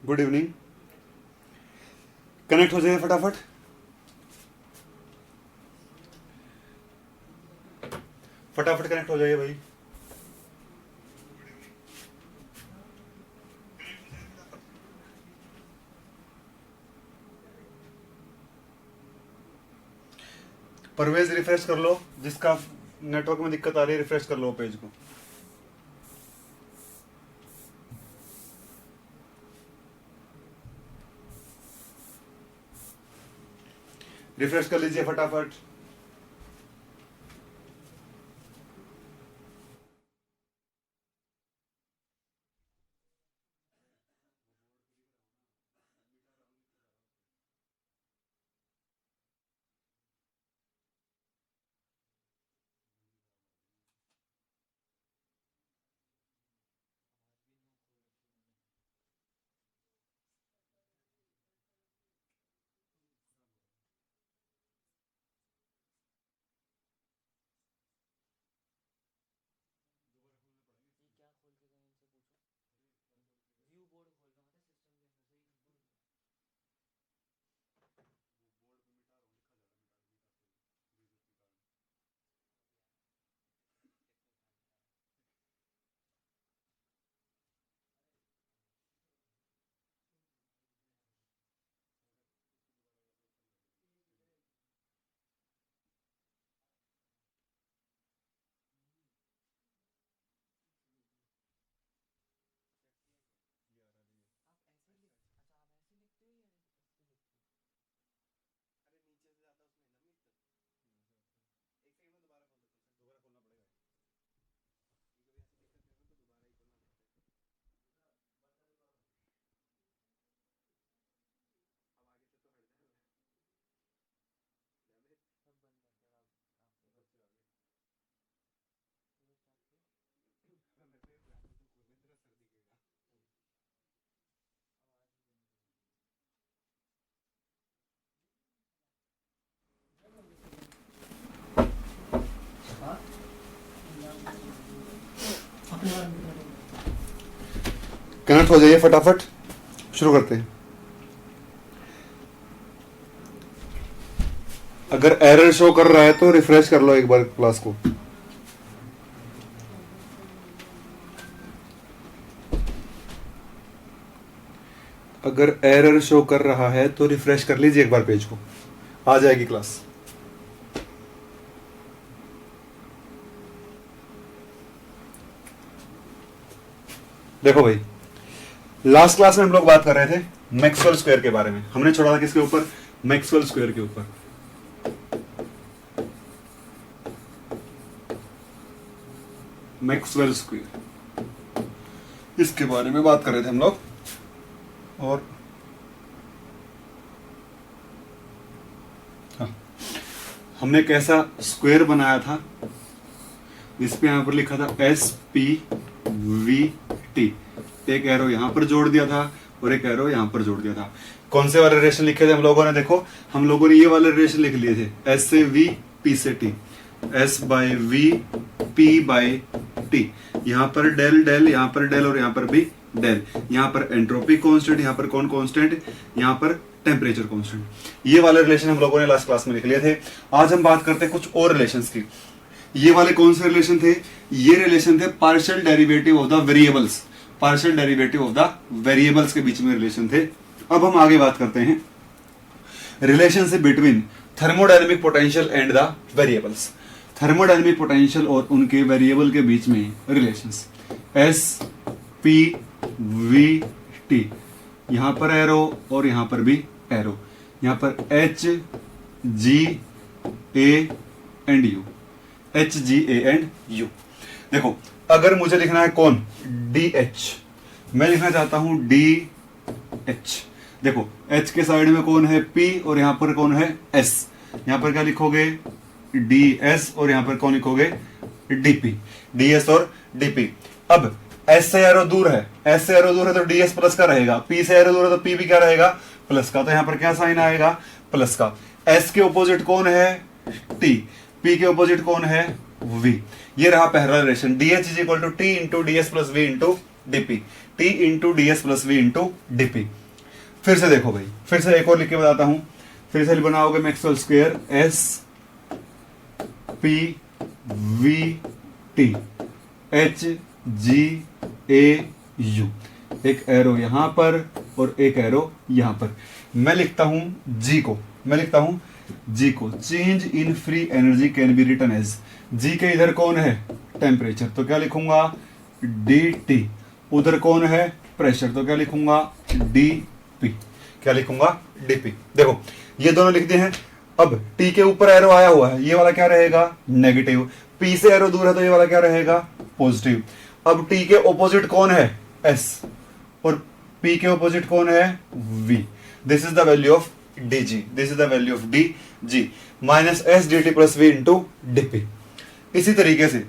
Good evening. Connect हो जाइए फटाफट। फटाफट कनेक्ट हो जाइए भाई। परवेज रिफ्रेश कर लो, जिसका नेटवर्क में दिक्कत आ रही है रिफ्रेश कर लो पेज को। रिफ्रेश कर लीजिए फटाफट। कनेक्ट हो जाइए फटाफट, शुरू करते हैं। अगर एरर शो कर रहा है तो रिफ्रेश कर लो एक बार क्लास को। अगर एरर शो कर रहा है तो रिफ्रेश कर लीजिए एक बार पेज को, आ जाएगी क्लास। देखो भाई, लास्ट क्लास में हम लोग बात कर रहे थे मैक्सवेल स्क्वायर के बारे में। हमने छोड़ा था किसके ऊपर? मैक्सवेल स्क्वायर के ऊपर। मैक्सवेल स्क्वायर, इसके बारे में बात कर रहे थे हम लोग। और हाँ, हमने कैसा स्क्वायर बनाया था, इस पे यहां पर लिखा था SPVT। एक एरो यहां पर जोड़ दिया था और एक एरो यहां पर जोड़ दिया था। कौन से वाले रिलेशन लिखे थे हम लोगों ने? देखो, हम लोगों ने ये वाले रिलेशन लिख लिए थे, S से V, P से T, S by V, P by T। यहां पर डेल डेल, यहां पर डेल और यहां पर भी डेल। यहां पर एंट्रोपी कांस्टेंट, यहां पर कौन कांस्टेंट? यहां पर टेम्परेचर कांस्टेंट। ये वाले रिलेशन हम लोगों ने लास्ट क्लास में लिख लिए थे। आज हम बात करते हैं कुछ और रिलेशंस की। ये वाले कौन से रिलेशन थे? ये रिलेशन थे partial derivative of the variables. Partial derivative of the variables के बीच में रिलेशन थे। अब हम आगे बात करते हैं relationship between thermodynamic potential and the variables. Thermodynamic potential और उनके वेरिएबल के बीच में रिलेशंस। SPVT, यहां पर एरो और यहां पर भी एरो। यहां पर HGA and U, HGA and U। देखो, अगर मुझे लिखना है कौन? DH, मैं लिखना चाहता हूं DH। देखो, H के साइड में कौन है? P, और यहां पर कौन है? S। यहां पर क्या लिखोगे? DS, और यहां पर कौन लिखोगे? DP। DS और DP। अब S से एरो दूर है, S से एरो दूर है तो DS प्लस का रहेगा, P से एरो दूर है तो P भी क्या रहेगा? प्लस का। तो यहां पर क्या साइन आएगा? प्लस का। S के ऑपोजिट कौन है? T। P के ऑपोजिट कौन है? V। ये रहा पहला relation, DH is equal to T into DS plus V into DP। T into D S plus V into DP. फिर से देखो भाई, फिर से एक और लिख के बताता हूं, फिर से बनाओगे Maxwell square S P V T H G A you, एक एरो यहां पर और एक एरो यहां पर। मैं लिखता हूं जी को, मैं लिखता हूं जी को, change in free energy can be written as, G के इधर कौन है टेम्परेचर, तो क्या लिखूंगा डी टी, उधर कौन है प्रेशर, तो क्या लिखूंगा डी पी, क्या लिखूंगा डीपी। देखो ये दोनों लिख दिए हैं। अब टी के ऊपर एरो आया हुआ है, ये वाला क्या रहेगा नेगेटिव, पी से एरो दूर है तो ये वाला क्या रहेगा पॉजिटिव। अब टी के ऑपोजिट कौन है एस, और पी के ऑपोजिट कौन है V. This is the value of D G, this is the value of D G minus S D T plus V into DP. इसी तरीके से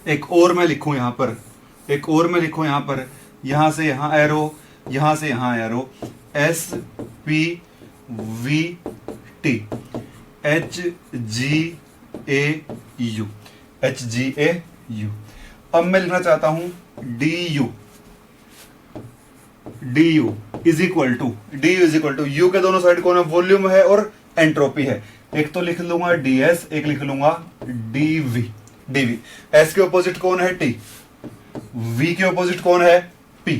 एक और मैं लिखूं यहां पर, एक और मैं लिखूं यहां पर, यहां से यहां एरो, यहां से यहां arrow, S P V T H G A U, H G A U. अब मैं लिखना चाहता हूं D U, D U is equal to, D U is equal to, U के दोनों साइड कौन है वॉल्यूम है और एंट्रोपी है। एक तो लिख लूंगा डी एस, एक लिख लूंगा D V, D V. S के ऑपोजिट कौन है टी, वी के ऑपोजिट कौन है P,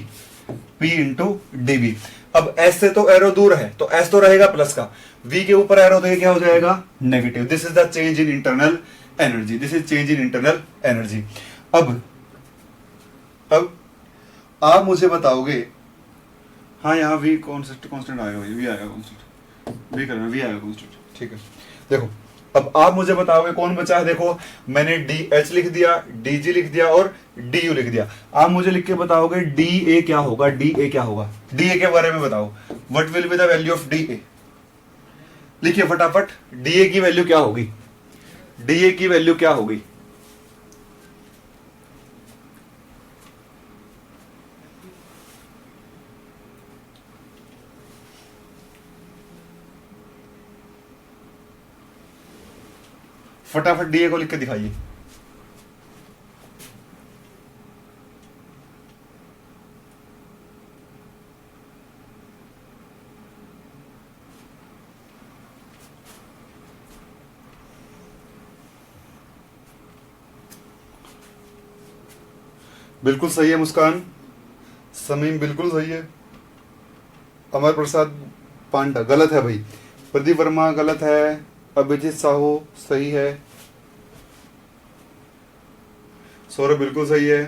P into D V. अब एस से तो एरो दूर है तो एस तो रहेगा प्लस का, वी के ऊपर एरो तो ये क्या हो जाएगा negative. This is the change in internal energy, this is change in internal energy. अब आप मुझे बताओगे, हाँ यहाँ वी कांस्टेंट आएगा भाई, वी आएगा कांस्टेंट, वी करना वी आएगा कांस्टेंट, ठीक है। देखो अब आप मुझे बताओगे कौन बचा है, देखो मैंने डी एच लिख दिया, डी जी लिख दिया और डी यू लिख दिया। आप मुझे लिख के बताओगे डी ए क्या होगा, डी ए क्या होगा, डी ए के बारे में बताओ। What will be the value of D A, लिखिए फटाफट, डी ए की वैल्यू क्या होगी, डी ए की वैल्यू क्या होगी। फटाफट डीए को लिख के दिखाइए। बिल्कुल सही है मुस्कान, समीम बिल्कुल सही है, अमर प्रसाद पांडा गलत है भाई, प्रदीप वर्मा गलत है, अभिजीत साहू सही है, सौरभ बिल्कुल सही है,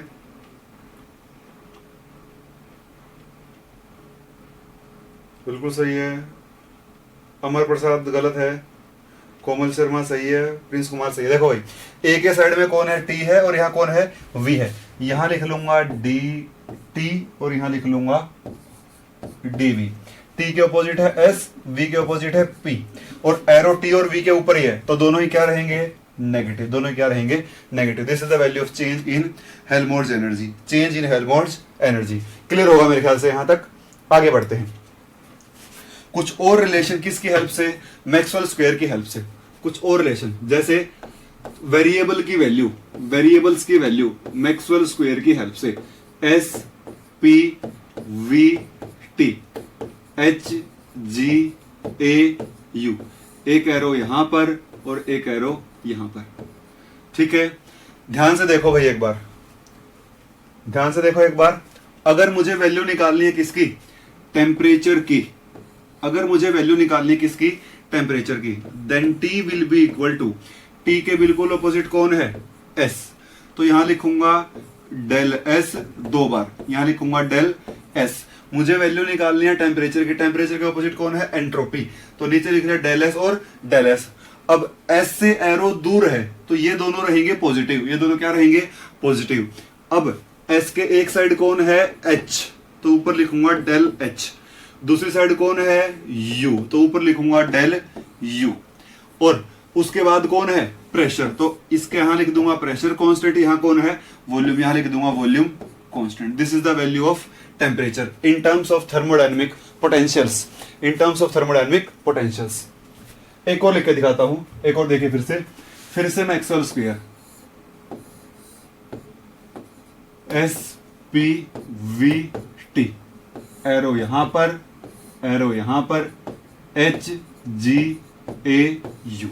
बिल्कुल सही है, अमर प्रसाद गलत है, कोमल शर्मा सही है, प्रिंस कुमार सही है। देखो भाई ए के साइड में कौन है टी है और यहाँ कौन है वी है, यहां लिख लूंगा डी टी और यहां लिख लूंगा डी वी। टी के ऑपोजिट है एस, वी के ऑपोजिट है पी, और एरो टी और वी के ऊपर ही है तो दोनों ही क्या रहेंगे नेगेटिव, दोनों क्या रहेंगे negative. This is the value of change in Helmholtz energy, change in Helmholtz energy. Clear होगा मेरे ख्याल से, यहां तक आगे बढ़ते हैं। कुछ और रिलेशन किसकी हेल्प से, मैक्सवेल स्क्वायर की हेल्प से। कुछ और रिलेशन जैसे वेरिएबल की वैल्यू, वेरिएबल्स की वैल्यू मैक्सवेल स्क्वायर की हेल्प से, S P V T H G A you, एक एरो यहां पर और एक एरो यहां पर, ठीक है। ध्यान से देखो भाई एक बार, ध्यान से देखो एक बार, अगर मुझे वैल्यू निकालनी है किसकी टेम्परेचर की, अगर मुझे वैल्यू निकालनी है किसकी टेम्परेचर की, then T will be equal to, T के बिल्कुल अपोजिट कौन है एस, तो यहां लिखूंगा डेल एस दो बार, यहां लिखूंगा डेल एस। मुझे वैल्यू निकालनी है टेम्परेचर की, टेम्परेचर के अपोजिट कौन है एंट्रोपी, तो नीचे लिख रहे डेल एस और डेल एस। अब एस से एरो दूर है तो ये दोनों रहेंगे पॉजिटिव, ये दोनों क्या रहेंगे पॉजिटिव। अब एस के एक साइड कौन है एच, तो ऊपर लिखूंगा डेल एच, दूसरी साइड कौन है यू, तो ऊपर लिखूंगा डेल यू, और उसके बाद कौन है प्रेशर, तो इसके यहां लिख दूंगा प्रेशर कांस्टेंट, यहां कौन है वॉल्यूम, यहां लिख दूंगा volume constant. This is the value of temperature in terms of thermodynamic potentials, in terms of thermodynamic potentials. एक और लिख के दिखाता हूं, एक और देखिए फिर से Maxwell square, S P V T, arrow यहां पर, एरो यहां पर, H G A U,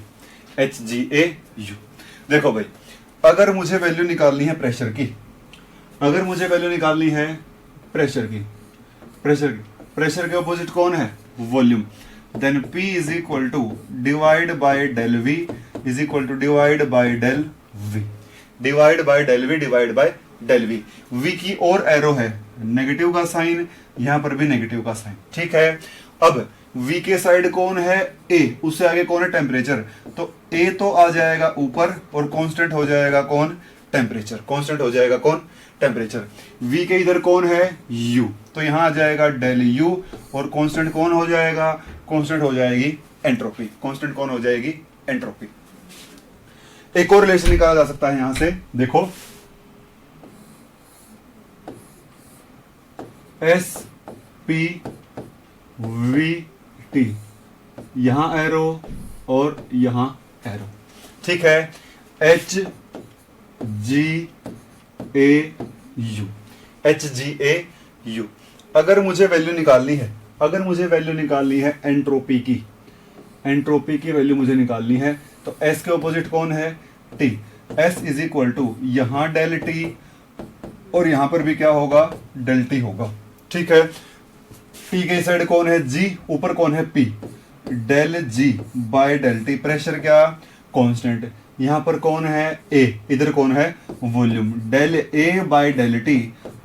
H G A you. देखो भाई, अगर मुझे वैल्यू निकालनी है प्रेशर की, अगर मुझे वैल्यू निकालनी है प्रेशर की, प्रेशर के ऑपोजिट कौन है? Volume. Then P is equal to divide by del V is equal to divide by del V, divide by del V, divide by del V। V की और एरो है negative का sign, यहां पर भी नेगेटिव का साइन, ठीक है। अब V के साइड कौन है? A, उससे आगे कौन है? टेम्परेचर। तो A तो आ जाएगा ऊपर और कांस्टेंट हो जाएगा कौन? टेम्परेचर। कांस्टेंट हो जाएगा कौन? टेम्परेचर। V के इधर कौन है? U, तो यहां आ जाएगा डेल U और कांस्टेंट कौन हो जाएगा? कांस्टेंट हो जाएगी एंट्रोपी। कांस्टेंट कौन हो जाएगी? एंट्रोपी। एक और रिलेशन निकाला जा सकता है यहां से, देखो एस पी वी टी, यहां एरो और यहां एरो, ठीक है। H G A U, H G A you. अगर मुझे वैल्यू निकालनी है, अगर मुझे वैल्यू निकालनी है एंट्रोपी की, एंट्रोपी की वैल्यू मुझे निकालनी है, तो एस के ऑपोजिट कौन है? T. S is equal to यहां डेल टी और यहां पर भी क्या होगा? डेल टी होगा, ठीक है। टी के साइड कौन है? जी, ऊपर कौन है? P, del G by del T. Pressure क्या? कांस्टेंट। यहां पर कौन है? ए, इधर कौन है? Volume. Del A by del T,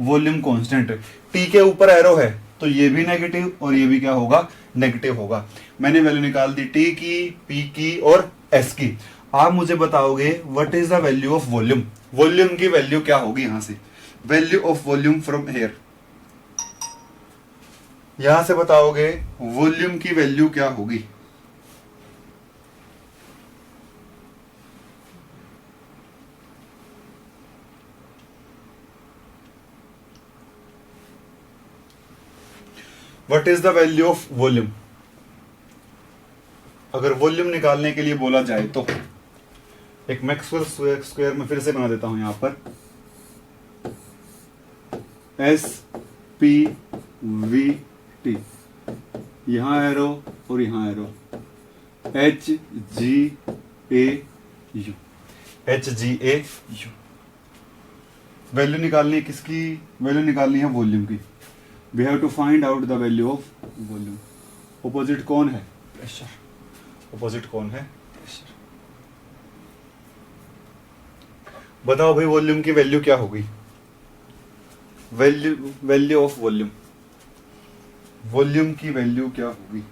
volume constant. T के ऊपर एरो है तो ये भी नेगेटिव और ये भी क्या होगा? नेगेटिव होगा। मैंने वैल्यू निकाल दी टी की, पी की और एस की। आप मुझे बताओगे what is the value of volume? Volume की वैल्यू क्या होगी? यहां से value of volume from here, यहां से बताओगे वॉल्यूम की वैल्यू क्या होगी? What is the value of volume? अगर वॉल्यूम निकालने के लिए बोला जाए तो एक मैक्सवेल स्क्वायर में फिर से बना देता हूं यहां पर, एस पी वी टी, यहां एरो और यहां arrow, H G A U, H G A U. Value निकालनी है किसकी? वैल्यू निकालनी है वॉल्यूम की। We have to find out the value of volume. Opposite कौन है? प्रेशर। ऑपोजिट कौन है? प्रेशर। बताओ भाई वॉल्यूम की वैल्यू क्या होगी? वैल्यू ऑफ वॉल्यूम, वॉल्यूम की वैल्यू क्या होगी?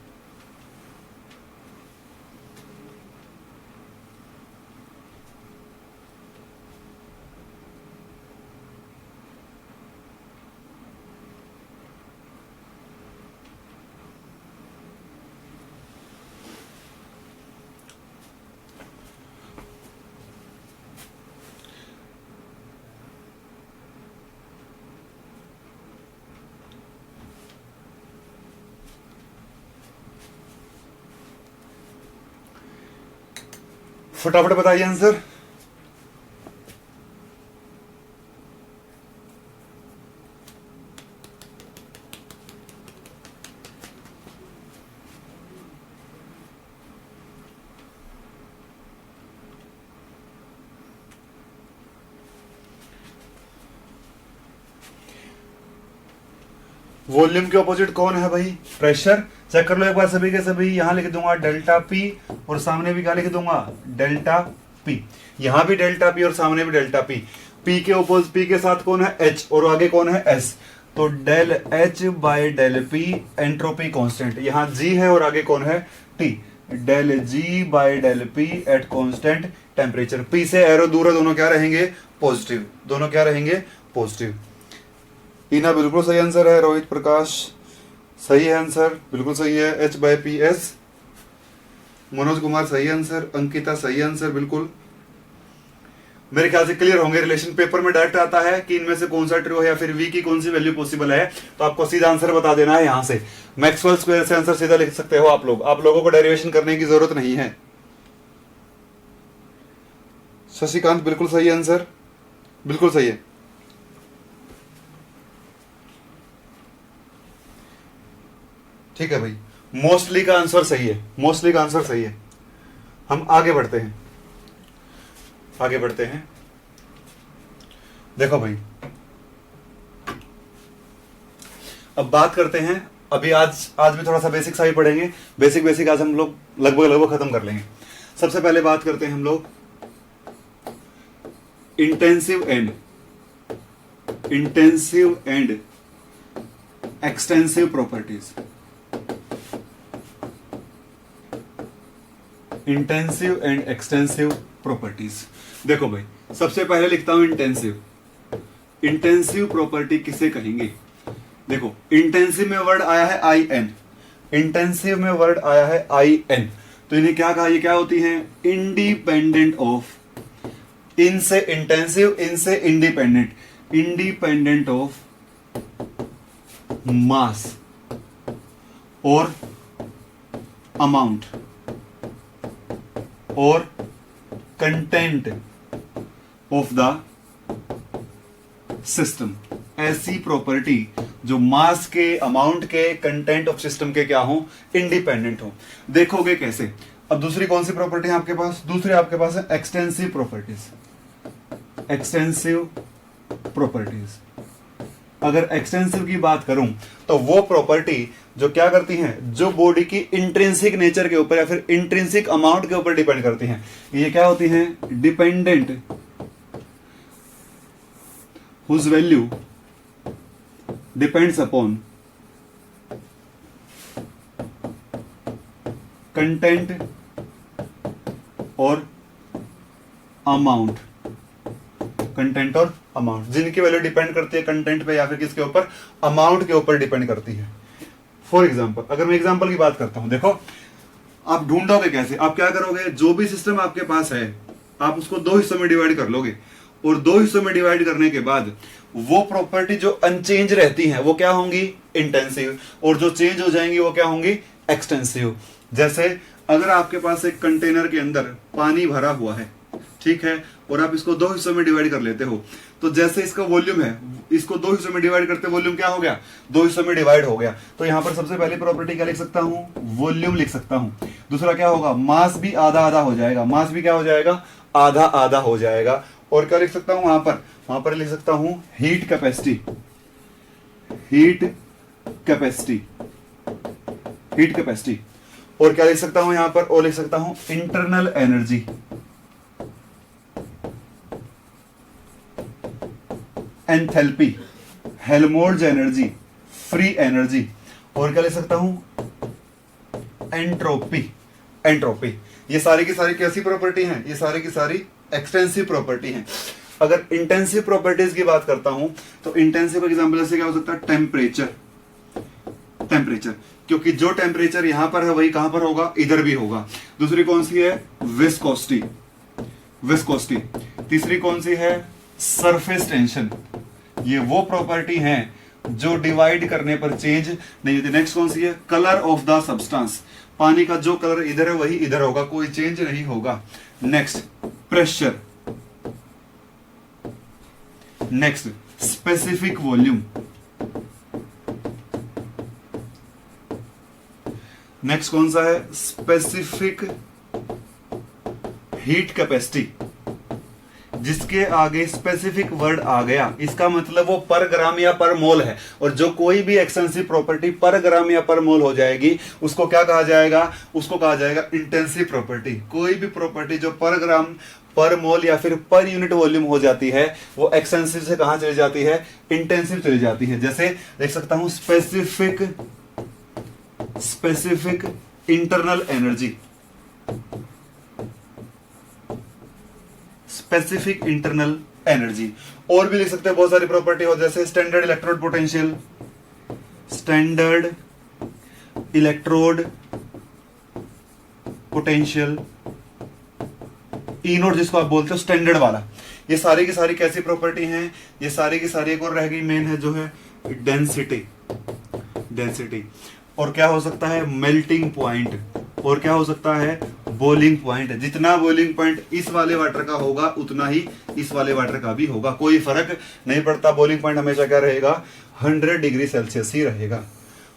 फटाफट बताइए आंसर। वॉल्यूम के ऑपोजिट कौन है भाई? प्रेशर। चेक कर लो एक बार सभी के सभी। यहां लिख दूंगा डेल्टा पी और सामने भी क्या लिख दूंगा? Delta P. यहां भी डेल्टा पी और सामने भी डेल्टा पी। पी के ऑपोजिट, पी के साथ कौन है? एच और आगे कौन है? एस। तो del H by del P, entropy constant. यहां जी है और आगे कौन है? T. Del G by del P at constant temperature. P से एरो दूर है, दोनों क्या रहेंगे? पॉजिटिव। दोनों क्या रहेंगे? पॉजिटिव। टीना बिल्कुल सही आंसर है। रोहित प्रकाश सही है आंसर, बिल्कुल सही है। H by P S. Manoj Kumar सही आंसर। अंकिता सही आंसर, बिल्कुल। मेरे ख्याल से क्लियर होंगे। रिलेशन पेपर में डायरेक्ट आता है कि इनमें से कौन सा ट्रू है या फिर वी की कौन सी वैल्यू पॉसिबल है, तो आपको सीधा आंसर बता देना है। यहां से मैक्सवेल स्क्वायर से आंसर सीधा लिख सकते हो आप लोग। आप लोगों को डेरिवेशन करने की जरूरत नहीं है। शशिकांत बिल्कुल सही आंसर, बिल्कुल सही है। ठीक है भाई, मोस्टली का आंसर सही है, मोस्टली का आंसर सही है। हम आगे बढ़ते हैं, आगे बढ़ते हैं। देखो भाई, अब बात करते हैं, अभी आज भी थोड़ा सा बेसिक सा ही पढ़ेंगे, बेसिक आज हम लोग लगभग खत्म कर लेंगे। सबसे पहले बात करते हैं हम लोग intensive and extensive properties. Intensive and extensive properties. देखो भाई, सबसे पहले लिखता हूं इंटेंसिव। इंटेंसिव प्रॉपर्टी किसे कहेंगे? देखो, इंटेंसिव में वर्ड आया है आई एन, इंटेंसिव में वर्ड आया है आई एन, तो इन्हें क्या कहा, ये क्या होती है? Independent of. इनसे इंटेंसिव, इनसे इंडिपेंडेंट, इंडिपेंडेंट ऑफ मास और अमाउंट और कंटेंट ऑफ द सिस्टम। ऐसी प्रॉपर्टी जो मास के, अमाउंट के, कंटेंट ऑफ सिस्टम के क्या हो? इंडिपेंडेंट हो। देखोगे कैसे? अब दूसरी कौन सी प्रॉपर्टी है आपके पास? दूसरी आपके पास है एक्सटेंसिव प्रॉपर्टीज। एक्सटेंसिव प्रॉपर्टीज, अगर एक्सटेंसिव की बात करूं तो वो प्रॉपर्टी जो क्या करती हैं, जो बॉडी की इंट्रिंसिक नेचर के ऊपर या फिर इंट्रिंसिक अमाउंट के ऊपर डिपेंड करती हैं, ये क्या होती हैं? Dependent, whose value depends upon content और अमाउंट। कंटेंट और अमाउंट, जिनकी वैल्यू डिपेंड करती है कंटेंट पे या फिर किसके ऊपर? अमाउंट के ऊपर डिपेंड करती है। फॉर एग्जाम्पल, अगर मैं एग्जाम्पल की बात करता हूं, देखो आप ढूंढोगे कैसे? आप क्या करोगे, जो भी सिस्टम आपके पास है आप उसको दो हिस्सों में डिवाइड कर लोगे, और दो हिस्सों में डिवाइड करने के बाद वो प्रॉपर्टी जो अनचेंज रहती हैं वो क्या होंगी? इंटेंसिव, और जो चेंज हो जाएंगी वो क्या होंगी? एक्सटेंसिव। जैसे अगर आपके पास एक कंटेनर के अंदर पानी भरा हुआ है, ठीक है, और आप इसको दो हिस्सों में डिवाइड कर लेते हो, तो जैसे इसका वॉल्यूम है, इसको दो हिस्सों में डिवाइड करते वॉल्यूम क्या हो गया? दो हिस्सों में डिवाइड हो गया। तो यहां पर सबसे पहली प्रॉपर्टी क्या लिख सकता हूं? वॉल्यूम लिख सकता हूं। दूसरा क्या होगा? मास भी आधा आधा हो जाएगा। मास भी क्या हो जाएगा? आधा आधा हो जाएगा। और क्या लिख सकता हूं वहां पर लिख सकता हूं heat capacity. Heat capacity, heat capacity. और क्या लिख सकता हूं यहां पर? और लिख सकता हूं internal energy, enthalpy, Helmholtz energy, free energy. और क्या लिख सकता हूं? Entropy, entropy. ये सारी की सारी कैसी प्रॉपर्टी हैं? ये सारी की सारी एक्सटेंसिव प्रॉपर्टी हैं। अगर इंटेंसिव प्रॉपर्टीज की बात करता हूं तो इंटेंसिव एग्जांपल से क्या हो सकता है? टेम्परेचर, टेम्परेचर, क्योंकि जो टेम्परेचर यहां पर है वही कहां पर होगा? इधर भी होगा। दूसरी कौन सी है? Viscosity, viscosity. तीसरी कौन सी है? Surface tension. ये वो प्रॉपर्टी है जो डिवाइड करने पर चेंज नहीं होती। नेक्स्ट कौन सी है? Colour of the substance. पानी का जो कलर इधर है वही इधर होगा, कोई चेंज नहीं होगा। Next pressure, next specific volume, next कौन सा है? Specific heat capacity. जिसके आगे स्पेसिफिक वर्ड आ गया इसका मतलब वो पर ग्राम या पर मोल है, और जो कोई भी एक्सटेंसिव प्रॉपर्टी पर ग्राम या पर मोल हो जाएगी उसको क्या कहा जाएगा? उसको कहा जाएगा इंटेंसिव प्रॉपर्टी। कोई भी प्रॉपर्टी जो पर ग्राम, पर मोल या फिर पर यूनिट वॉल्यूम हो जाती है वो एक्सटेंसिव से कहां चली जाती है? इंटेंसिव चली जाती है। जैसे देख सकता हूं specific internal energy, specific internal energy. और भी लिख सकते हैं बहुत सारी प्रॉपर्टी हो, जैसे standard electrode potential, standard electrode potential, E naught जिसको आप बोलते हो स्टैंडर्ड वाला। ये सारी की सारी कैसी प्रॉपर्टी हैं? ये सारी की सारी एक और रह गई मेन है जो है डेंसिटी, डेंसिटी। और क्या हो सकता है? Melting point. और क्या हो सकता है? Boiling point. जितना बॉइलिंग पॉइंट इस वाले वाटर का होगा उतना ही इस वाले वाटर का भी होगा, कोई फर्क नहीं पड़ता। बॉइलिंग पॉइंट हमेशा क्या रहेगा? 100 डिग्री सेल्सियस ही रहेगा।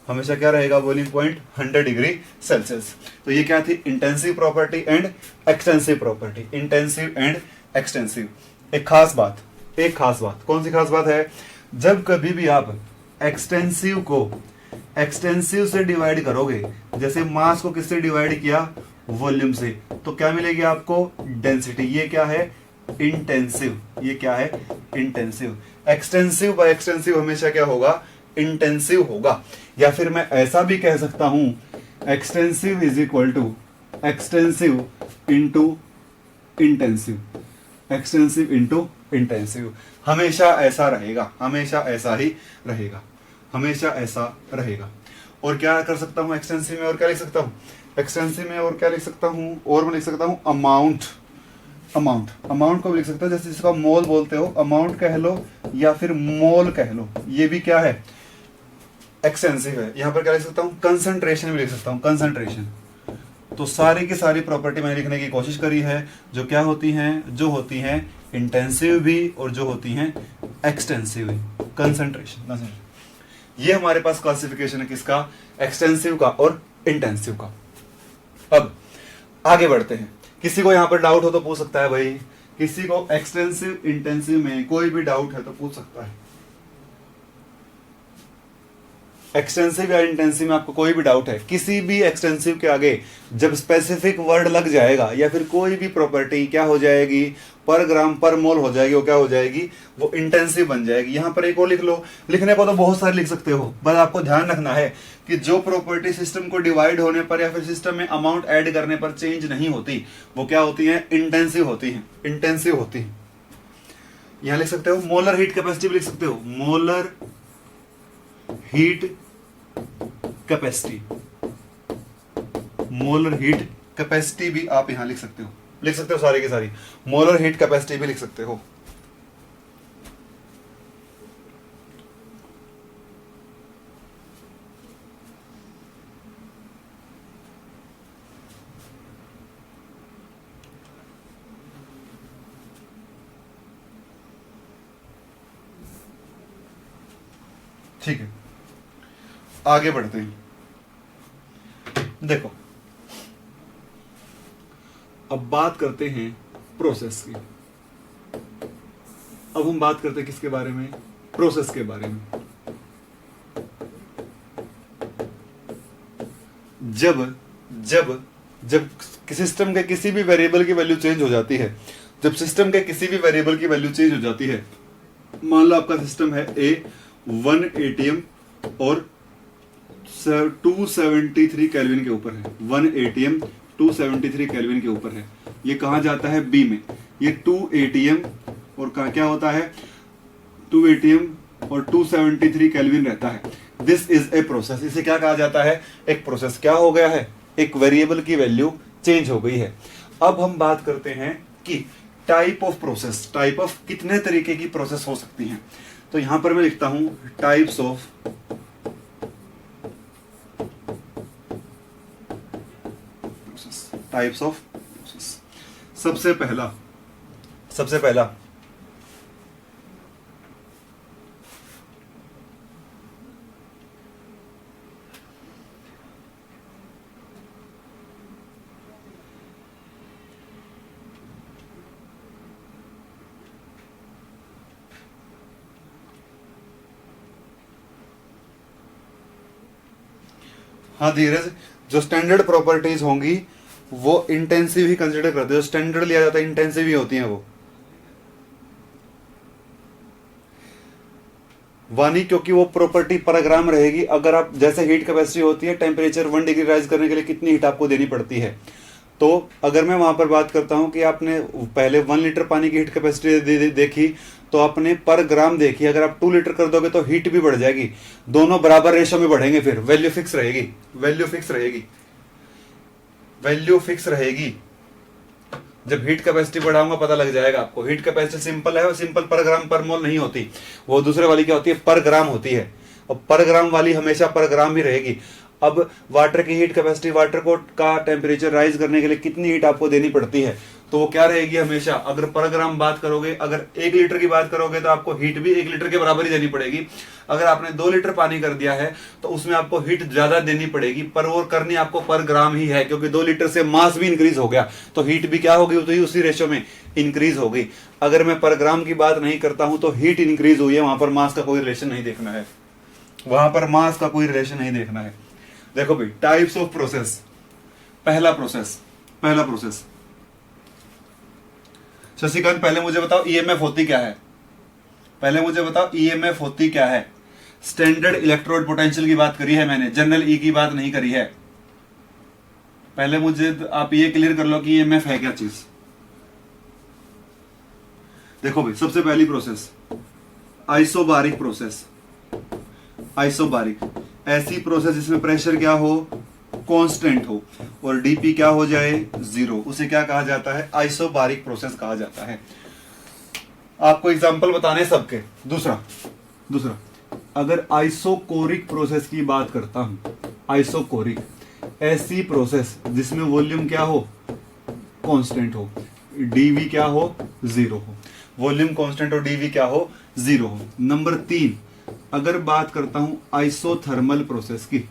हमेशा क्या रहेगा बॉइलिंग पॉइंट 100 डिग्री सेल्सियस। तो ये क्या थी intensive property and extensive property, intensive and extensive. एक खास बात कौन सी खास बात है, जब कभी भी आप एक्सटेंसिव को एक्सटेंसिव से डिवाइड करोगे, जैसे मास को किससे डिवाइड किया, वॉल्यूम से, तो क्या मिलेगी आपको, डेंसिटी। ये क्या है, इंटेंसिव, ये क्या है, इंटेंसिव। एक्सटेंसिव बाय एक्सटेंसिव हमेशा क्या होगा, इंटेंसिव होगा। या फिर मैं ऐसा भी कह सकता हूं, extensive is equal to extensive into intensive, extensive into intensive. हमेशा ऐसा रहेगा, हमेशा ऐसा ही रहेगा, हमेशा ऐसा रहेगा। और क्या कर सकता हूं एक्सटेंसिव में, और क्या लिख सकता हूं एक्सटेंसिव में, और क्या लिख सकता हूं, और मैं लिख सकता हूं अमाउंट। अमाउंट को भी लिख सकता हूं, जैसे जिसका मोल बोलते हो, अमाउंट कह लो या फिर मोल कह लो, ये भी क्या है, एक्सटेंसिव है। यहां पर क्या लिख सकता हूं, कंसंट्रेशन भी लिख सकता हूं, कंसंट्रेशन। तो सारी की सारी प्रॉपर्टी मैंने लिखने की कोशिश करी है, जो क्या होती हैं, जो होती हैं इंटेंसिव भी और जो होती हैं एक्सटेंसिव भी। कंसंट्रेशन, ये हमारे पास क्लासिफिकेशन है किसका, एक्सटेंसिव का और इंटेंसिव का। अब आगे बढ़ते हैं। किसी को यहां पर डाउट हो तो पूछ सकता है भाई, किसी को एक्सटेंसिव इंटेंसिव में कोई भी डाउट है तो पूछ सकता है। एक्सटेंसिव या इंटेंसिव में आपको कोई भी डाउट है, किसी भी एक्सटेंसिव के आगे जब स्पेसिफिक वर्ड लग जाएगा या फिर कोई भी प्रॉपर्टी क्या हो जाएगी, पर ग्राम पर मोल हो जाएगी, वो क्या हो जाएगी, वो इंटेंसिव बन जाएगी। यहां पर एक और लिख लो, लिखने को तो बहुत सारे लिख सकते हो, बस आपको ध्यान रखना है कि जो प्रॉपर्टी सिस्टम को डिवाइड होने पर या फिर सिस्टम में अमाउंट ऐड करने पर चेंज नहीं होती, वो क्या होती है, इंटेंसिव होती है, इंटेंसिव होती है। यहां लिख सकते हो मोलर हीट कैपेसिटी भी लिख सकते हो, molar heat capacity, molar heat capacity भी आप यहां लिख सकते हो सारी की सारी, मोलर हीट कैपेसिटी भी लिख सकते हो। ठीक है, आगे बढ़ते हैं। देखो अब बात करते हैं प्रोसेस की। अब हम बात करते हैं किसके बारे में, प्रोसेस के बारे में। जब जब जब सिस्टम के किसी भी वेरिएबल की वैल्यू चेंज हो जाती है, जब सिस्टम के किसी भी वेरिएबल की वैल्यू चेंज हो जाती है, मान लो आपका सिस्टम है ए 1 ATM और 273 केल्विन के ऊपर है, 1 ATM 273 केल्विन के ऊपर है। ये कहां जाता है, बी में। ये 2 ATM और क्या होता है, 2 ATM और 273 केल्विन रहता है। This is a process. इसे क्या कहा जाता है, एक प्रोसेस। क्या हो गया है, एक वेरिएबल की वैल्यू चेंज हो गई है। अब हम बात करते हैं कि type of process, type of कितने तरीके की प्रोसेस हो सकती हैं। तो यहां पर मैं लिखता हूं types of process, types of process. सबसे पहला हाँ धीरज, जो स्टैंडर्ड प्रॉपर्टीज होंगी वो इंटेंसिव ही कंसीडर करते हैं। जो स्टैंडर्ड लिया जाता है इंटेंसिव ही होती हैं वो वानी, क्योंकि वो प्रॉपर्टी पर ग्राम रहेगी। अगर आप जैसे हीट कैपेसिटी होती है, टेम्परेचर 1 डिग्री राइज करने के लिए कितनी हीट आपको देनी पड़ती है। तो अगर मैं वहां पर बात करता हूं कि आपने पहले 1 लीटर पानी की हीट कैपेसिटी देखी, तो आपने पर ग्राम देखी। अगर आप 2 लीटर कर दोगे तो हीट भी बढ़ जाएगी, दोनों बराबर रेशो में बढ़ेंगे, फिर वैल्यू फिक्स रहेगी, वैल्यू फिक्स रहेगी, वैल्यू फिक्स रहेगी। जब हीट कैपेसिटी बढ़ाऊंगा पता लग जाएगा आपको। हीट कैपेसिटी सिंपल है, और सिंपल पर ग्राम पर मोल नहीं होती, वो दूसरे वाली क्या होती है, पर ग्राम होती है। और पर ग्राम वाली हमेशा पर ग्राम ही रहेगी। अब वाटर की हीट कैपेसिटी, वाटर को का टेम्परेचर राइज करने के लिए कितनी हीट आपको देनी पड़ती है, तो वो क्या रहेगी हमेशा, अगर पर ग्राम बात करोगे, अगर 1 लीटर की बात करोगे तो आपको हीट भी 1 लीटर के बराबर ही देनी पड़ेगी। अगर आपने 2 लीटर पानी कर दिया है तो उसमें आपको हीट ज्यादा देनी पड़ेगी, पर वो करनी आपको पर ग्राम ही है, क्योंकि 2 लीटर से मास भी इंक्रीज हो गया तो हीट भी क्या होगी, तो ही उसी रेशियो में इंक्रीज हो गई। अगर मैं पर ग्राम की बात नहीं करता हूं तो हीट इंक्रीज हुई है, वहां पर मास का कोई रिलेशन नहीं देखना है, वहां पर मास का कोई रिलेशन नहीं देखना है। देखो भाई, टाइप्स ऑफ प्रोसेस। पहला प्रोसेस शशिकांत, पहले मुझे बताओ ईएमएफ होती क्या है, पहले मुझे बताओ ईएमएफ होती क्या है। स्टैंडर्ड इलेक्ट्रोड पोटेंशियल की बात करी है मैंने, जनरल ई की बात नहीं करी है। पहले मुझे आप ये क्लियर कर लो कि ईएमएफ है क्या चीज। देखो भाई, सबसे पहली प्रोसेस आइसोबारिक प्रोसेस। आइसोबारिक ऐसी प्रोसेस जिसमें प्रेशर क्या हो, कांस्टेंट हो, और डीपी क्या हो जाए, 0, उसे क्या कहा जाता है, आइसोबारिक प्रोसेस कहा जाता है। आपको एग्जांपल बताने सबके। दूसरा अगर आइसोकोरिक प्रोसेस की बात करता हूं, आइसोकोरिक ऐसी प्रोसेस जिसमें वॉल्यूम क्या हो, कांस्टेंट हो, डीवी क्या हो, 0 हो, वॉल्यूम कांस्टेंट और डीवी क्या हो, 0 हो। नंबर 3, अगर बात करता हूं आइसोथर्मल प्रोसेस की,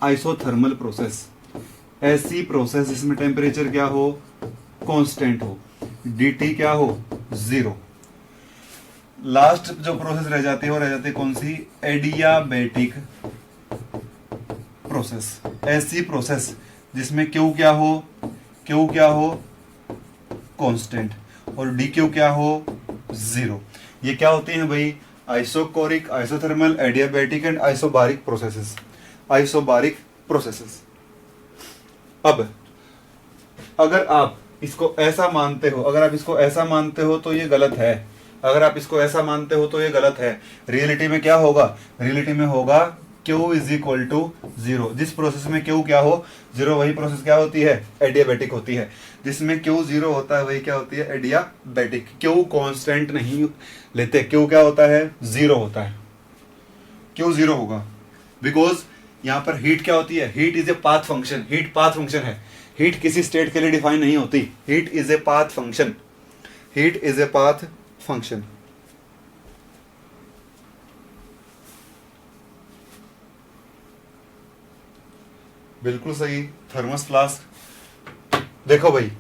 आइसोथर्मल प्रोसेस ऐसी प्रोसेस जिसमें टेम्परेचर क्या हो, कांस्टेंट हो, डीटी क्या हो, 0। लास्ट जो प्रोसेस रह जाती है वो रह जाती है कौन सी, एडियाबैटिक प्रोसेस। ऐसी प्रोसेस जिसमें क्यू क्या हो, कांस्टेंट, और डी क्यू क्या हो, 0। ये क्या होती है भाई, isochoric, isothermal, adiabatic and isobaric processes. Isobaric processes. अब अगर आप इसको ऐसा मानते हो, तो ये गलत है। अगर आप इसको ऐसा मानते हो तो ये गलत है। रियलिटी में क्या होगा, रियलिटी में होगा Q इज इक्वल टू 0। जिस प्रोसेस में Q क्या हो, 0, वही प्रोसेस क्या होती है, एडियाबैटिक होती है। जिसमें Q 0 होता है वही क्या होती है, एडियाबैटिक। Q कांस्टेंट नहीं लेते, Q क्या होता है, 0 होता है। Q 0 होगा बिकॉज यहां पर हीट क्या होती है, heat is a path function. Heat path function है, हीट किसी स्टेट के लिए डिफाइन नहीं होती। Heat is a path function, heat is a path function. बिल्कुल सही, थर्मस फ्लास्क। देखो भाई,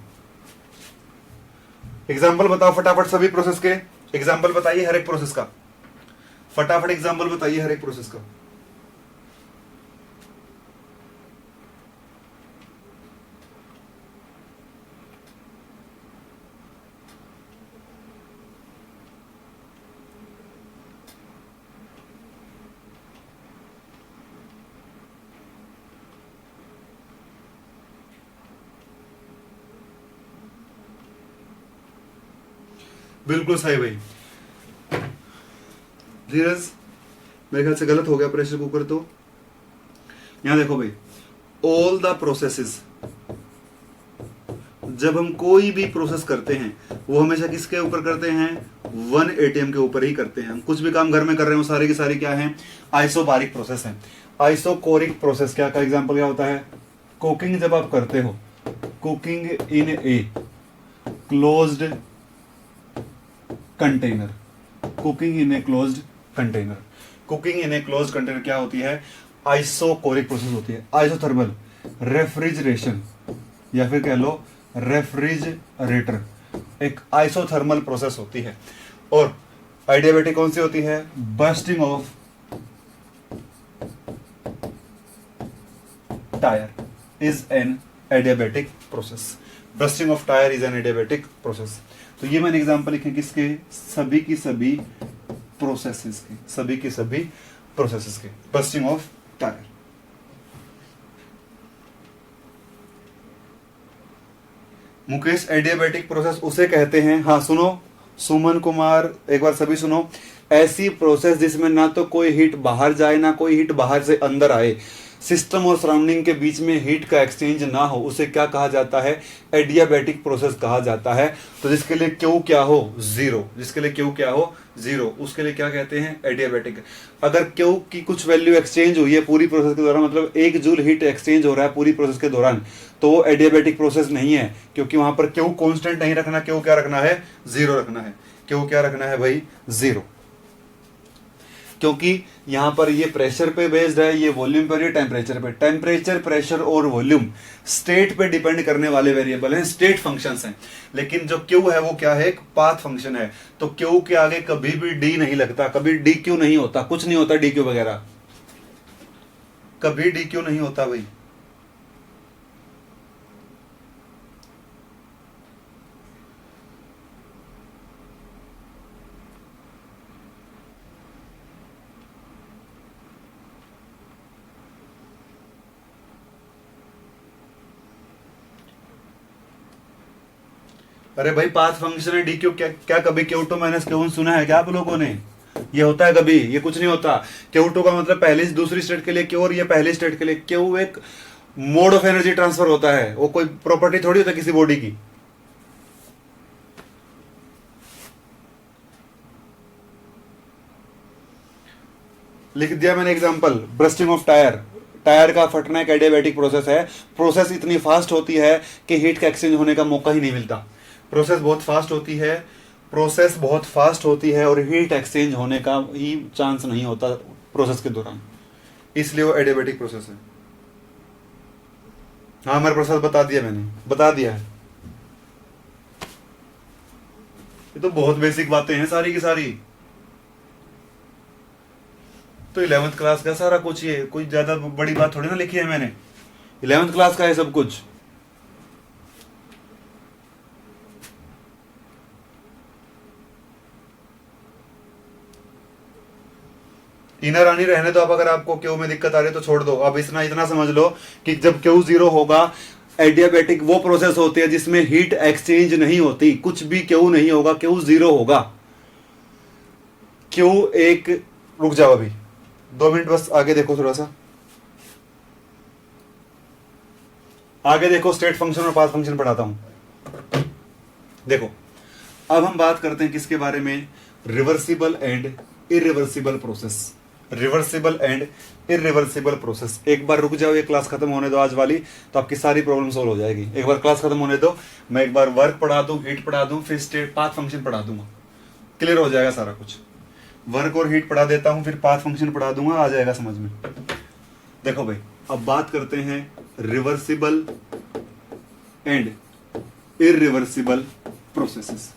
एग्जाम्पल बताओ फटाफट सभी प्रोसेस के। एग्जाम्पल बताइए हर एक प्रोसेस का, फटाफट एग्जाम्पल बताइए हर एक प्रोसेस का। बिल्कुल सही भाई। धीरज, मेरे ख्याल से गलत हो गया प्रेशर कुकर। तो यहां देखो भाई, ऑल द प्रोसेसेस, जब हम कोई भी प्रोसेस करते हैं वो हमेशा किसके ऊपर करते हैं, 1 एटीएम के ऊपर ही करते हैं। हम कुछ भी काम घर में कर रहे हैं वो सारे की सारी क्या है, आइसोबारिक प्रोसेस है। आइसोकोरिक प्रोसेस क्या का एग्जांपल क्या होता है, कुकिंग जब आप करते हो, cooking in a closed container, cooking in a closed container. Cooking in a closed container क्या होती है, आइसोकोरिक प्रोसेस होती है। आइसोथर्मल रेफ्रिजरेशन या फिर कह लो रेफ्रिजरेटर एक आइसोथर्मल प्रोसेस होती है। और एडियाबैटिक कौन सी होती है, bursting of tyre is an adiabatic process. Bursting of tyre is an adiabatic process. तो ये मैंने एग्जांपल लिखे किसके, सभी की सभी प्रोसेसेस के, सभी की सभी प्रोसेसेस के। Bursting of tyre. Mukesh, adiabatic process उसे कहते हैं, हाँ सुनो सुमन कुमार, एक बार सभी सुनो, ऐसी प्रोसेस जिसमें ना तो कोई हीट बाहर जाए ना कोई हीट बाहर से अंदर आए। सिस्टम और सराउंडिंग के बीच में हीट का एक्सचेंज ना हो उसे क्या कहा जाता है, एडियाबैटिक प्रोसेस कहा जाता है। तो जिसके लिए क्यू क्या हो, जीरो, जिसके लिए क्यू क्या हो, जीरो, उसके लिए क्या कहते हैं, एडियाबैटिक। अगर क्यू की कुछ वैल्यू एक्सचेंज हुई है पूरी प्रोसेस के दौरान, मतलब 1 जूल हीट एक्सचेंज हो रहा है पूरी प्रोसेस के दौरान, तो वो एडियाबैटिक प्रोसेस नहीं है, क्योंकि वहां पर क्यू कांस्टेंट नहीं रखना, क्यू क्या रखना है, जीरो रखना है। क्यू क्या रखना है भाई, जीरो, क्योंकि यहां पर ये प्रेशर पे बेस्ड है, ये वॉल्यूम पर, ये टेम्परेचर पे। टेम्परेचर, प्रेशर और वॉल्यूम स्टेट पे डिपेंड करने वाले वेरिएबल हैं, स्टेट फंक्शंस हैं। लेकिन जो क्यू है वो क्या है, एक पाथ फंक्शन है। तो क्यू के आगे कभी भी डी नहीं लगता, कभी डी क्यू नहीं होता, कुछ नहीं होता डी क्यू वगैरह, कभी डी क्यू नहीं होता भाई। अरे भाई पाथ फंक्शन है डी क्यू, क्या क्या कभी Q two minus Q one सुना है क्या आप लोगों ने? ये होता है कभी? ये कुछ नहीं होता। क्यू टू का मतलब पहली दूसरी स्टेट के लिए क्यू, और ये पहली स्टेट के लिए क्यू एक मोड ऑफ एनर्जी ट्रांसफर होता है, वो कोई प्रॉपर्टी थोड़ी होता है किसी बॉडी की। लिख दिया मैंने example, bursting of tyre, tyre का फटना एक एडियाबैटिक प्रोसेस है। प्रोसेस इतनी फास्ट होती है कि हीट का एक्सचेंज होने का मौका ही नहीं मिलता। प्रोसेस बहुत फास्ट होती है, प्रोसेस बहुत फास्ट होती है, और हीट एक्सचेंज होने का ही चांस नहीं होता प्रोसेस के दौरान, इसलिए वो एडियाबैटिक प्रोसेस है। हाँ मेरा प्रोसेस बता दिया मैंने, बता दिया है। ये तो बहुत बेसिक बातें हैं सारी की सारी। तो 11th क्लास का सारा कुछ, ये कोई ज्यादा बड़ी बात थोड़ी ना लिखी है मैंने, 11th क्लास का है सब कुछ। इनर आनी रहने दो। अब अगर आपको क्यू में दिक्कत आ रही है तो छोड़ दो। अब इतना समझ लो कि जब क्यू जीरो होगा, एडियाबैटिक वो प्रोसेस होती है जिसमें हीट एक्सचेंज नहीं होती, कुछ भी क्यू नहीं होगा, क्यू जीरो होगा। क्यू एक, रुक जाओ अभी 2 मिनट बस, आगे देखो थोड़ा सा, आगे देखो, स्टेट फंक्शन और पाथ फंक्शन पढ़ाता हूं। देखो अब हम बात करते हैं किसके बारे में, reversible and irreversible process. Reversible and irreversible process. एक बार रुक जाओ, ये क्लास खत्म होने दो आज वाली, तो आपकी सारी प्रॉब्लम सॉल्व हो जाएगी। एक बार क्लास खत्म होने दो, मैं एक बार वर्क पढ़ा दूं, हीट पढ़ा दूं, फिर स्टेट पाथ फंक्शन पढ़ा दूंगा, क्लियर हो जाएगा सारा कुछ। वर्क और हीट पढ़ा देता हूं, फिर पाथ फंक्शन पढ़ा दूंगा, आ जाएगा समझ में। देखो भाई अब बात करते हैं reversible and irreversible processes.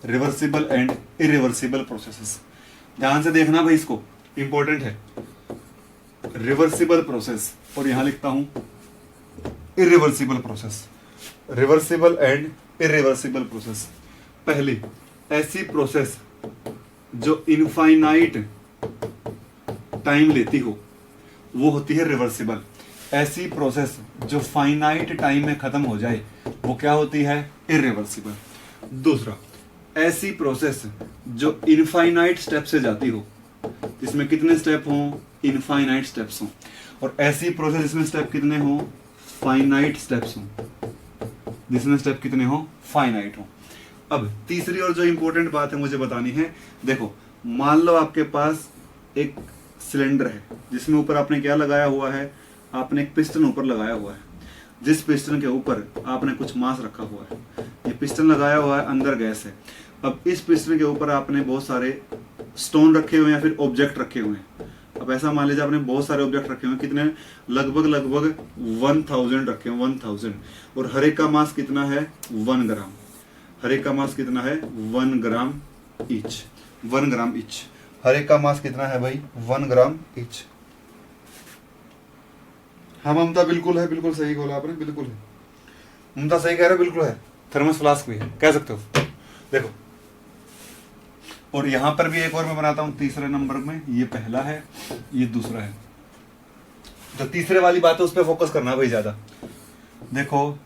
Reversible and irreversible processes, ध्यान से देखना भाई, इसको इंपॉर्टेंट है। रिवर्सिबल प्रोसेस, और यहां लिखता हूं irreversible process. Reversible and irreversible process. पहली ऐसी प्रोसेस जो इनफाइनाइट टाइम लेती हो वो होती है रिवर्सिबल। ऐसी प्रोसेस जो फाइनाइट टाइम में खत्म हो जाए वो क्या होती है, इरिवर्सिबल। दूसरा, ऐसी प्रोसेस जो इनफाइनाइट स्टेप से जाती हो, जिसमें कितने स्टेप हों, इनफाइनाइट स्टेप्स हों। और ऐसी प्रोसेस जिसमें स्टेप कितने हों, फाइनाइट स्टेप्स हों, जिसमें स्टेप कितने हों, फाइनाइट हों। अब तीसरी और जो इंपॉर्टेंट बात है मुझे बतानी है, देखो मान लो आपके पास एक सिलेंडर है जिसमें ऊपर आपने क्या लगाया हुआ है, आपने एक पिस्टन ऊपर लगाया हुआ है। जिस पिस्टन के ऊपर आपने कुछ मास रखा हुआ है, ये पिस्टन लगाया हुआ है, अंदर गैस है। अब इस पिस्टन के ऊपर आपने बहुत सारे स्टोन रखे हुए हैं या फिर ऑब्जेक्ट रखे हुए हैं। अब ऐसा मान लीजिए आपने बहुत सारे ऑब्जेक्ट रखे हुए हैं, कितने, लगभग 1000 रखे हैं, 1000, और हर एक का मास कितना है, 1 ग्राम। हर एक का मास कितना है, 1 ग्राम ईच, 1 ग्राम ईच। हर एक का मास कितना है भाई, 1 ग्राम ईच। हाँ ममता बिल्कुल है, बिल्कुल सही बोला आपने, बिल्कुल है ममता, सही कह रहे हो, बिल्कुल है। थर्मस फ्लास्क भी है, कह सकते हो। देखो और यहां पर भी एक और मैं बनाता हूं तीसरे नंबर में, ये पहला है, ये दूसरा है। जो तीसरे वाली बात है उस पर फोकस करना भाई ज्यादा। देखो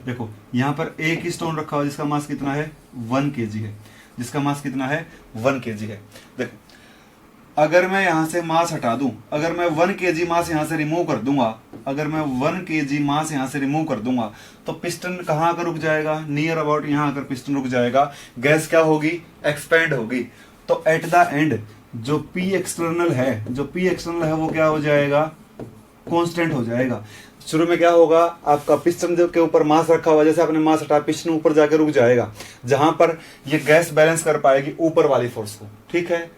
देखो यहां पर एक ही स्टोन रखा हुआ जिसका मास कितना है, 1 kg है, जिसका मास कितना है 1 kg है। देखो अगर मैं यहां से मास हटा दूं, अगर मैं 1 kg मास यहां से रिमूव कर दूंगा, अगर मैं 1 kg मास यहां से रिमूव कर दूंगा तो पिस्टन कहां आकर रुक जाएगा, नियर अबाउट यहां आकर पिस्टन रुक जाएगा, गैस क्या होगी, एक्सपेंड होगी। तो एट द एंड जो P एक्सटर्नल है, जो P एक्सटर्नल है वो क्या हो जाएगा, कांस्टेंट हो जाएगा। शुरू में क्या होगा, आपका पिस्टन के ऊपर मास रखा हुआ, जैसे आपने मास हटा पिस्टन ऊपर जाकर रुक जाएगा, जहां पर ये गैस बैलेंस कर पाएगी ऊपर वाली फोर्स को, ठीक है,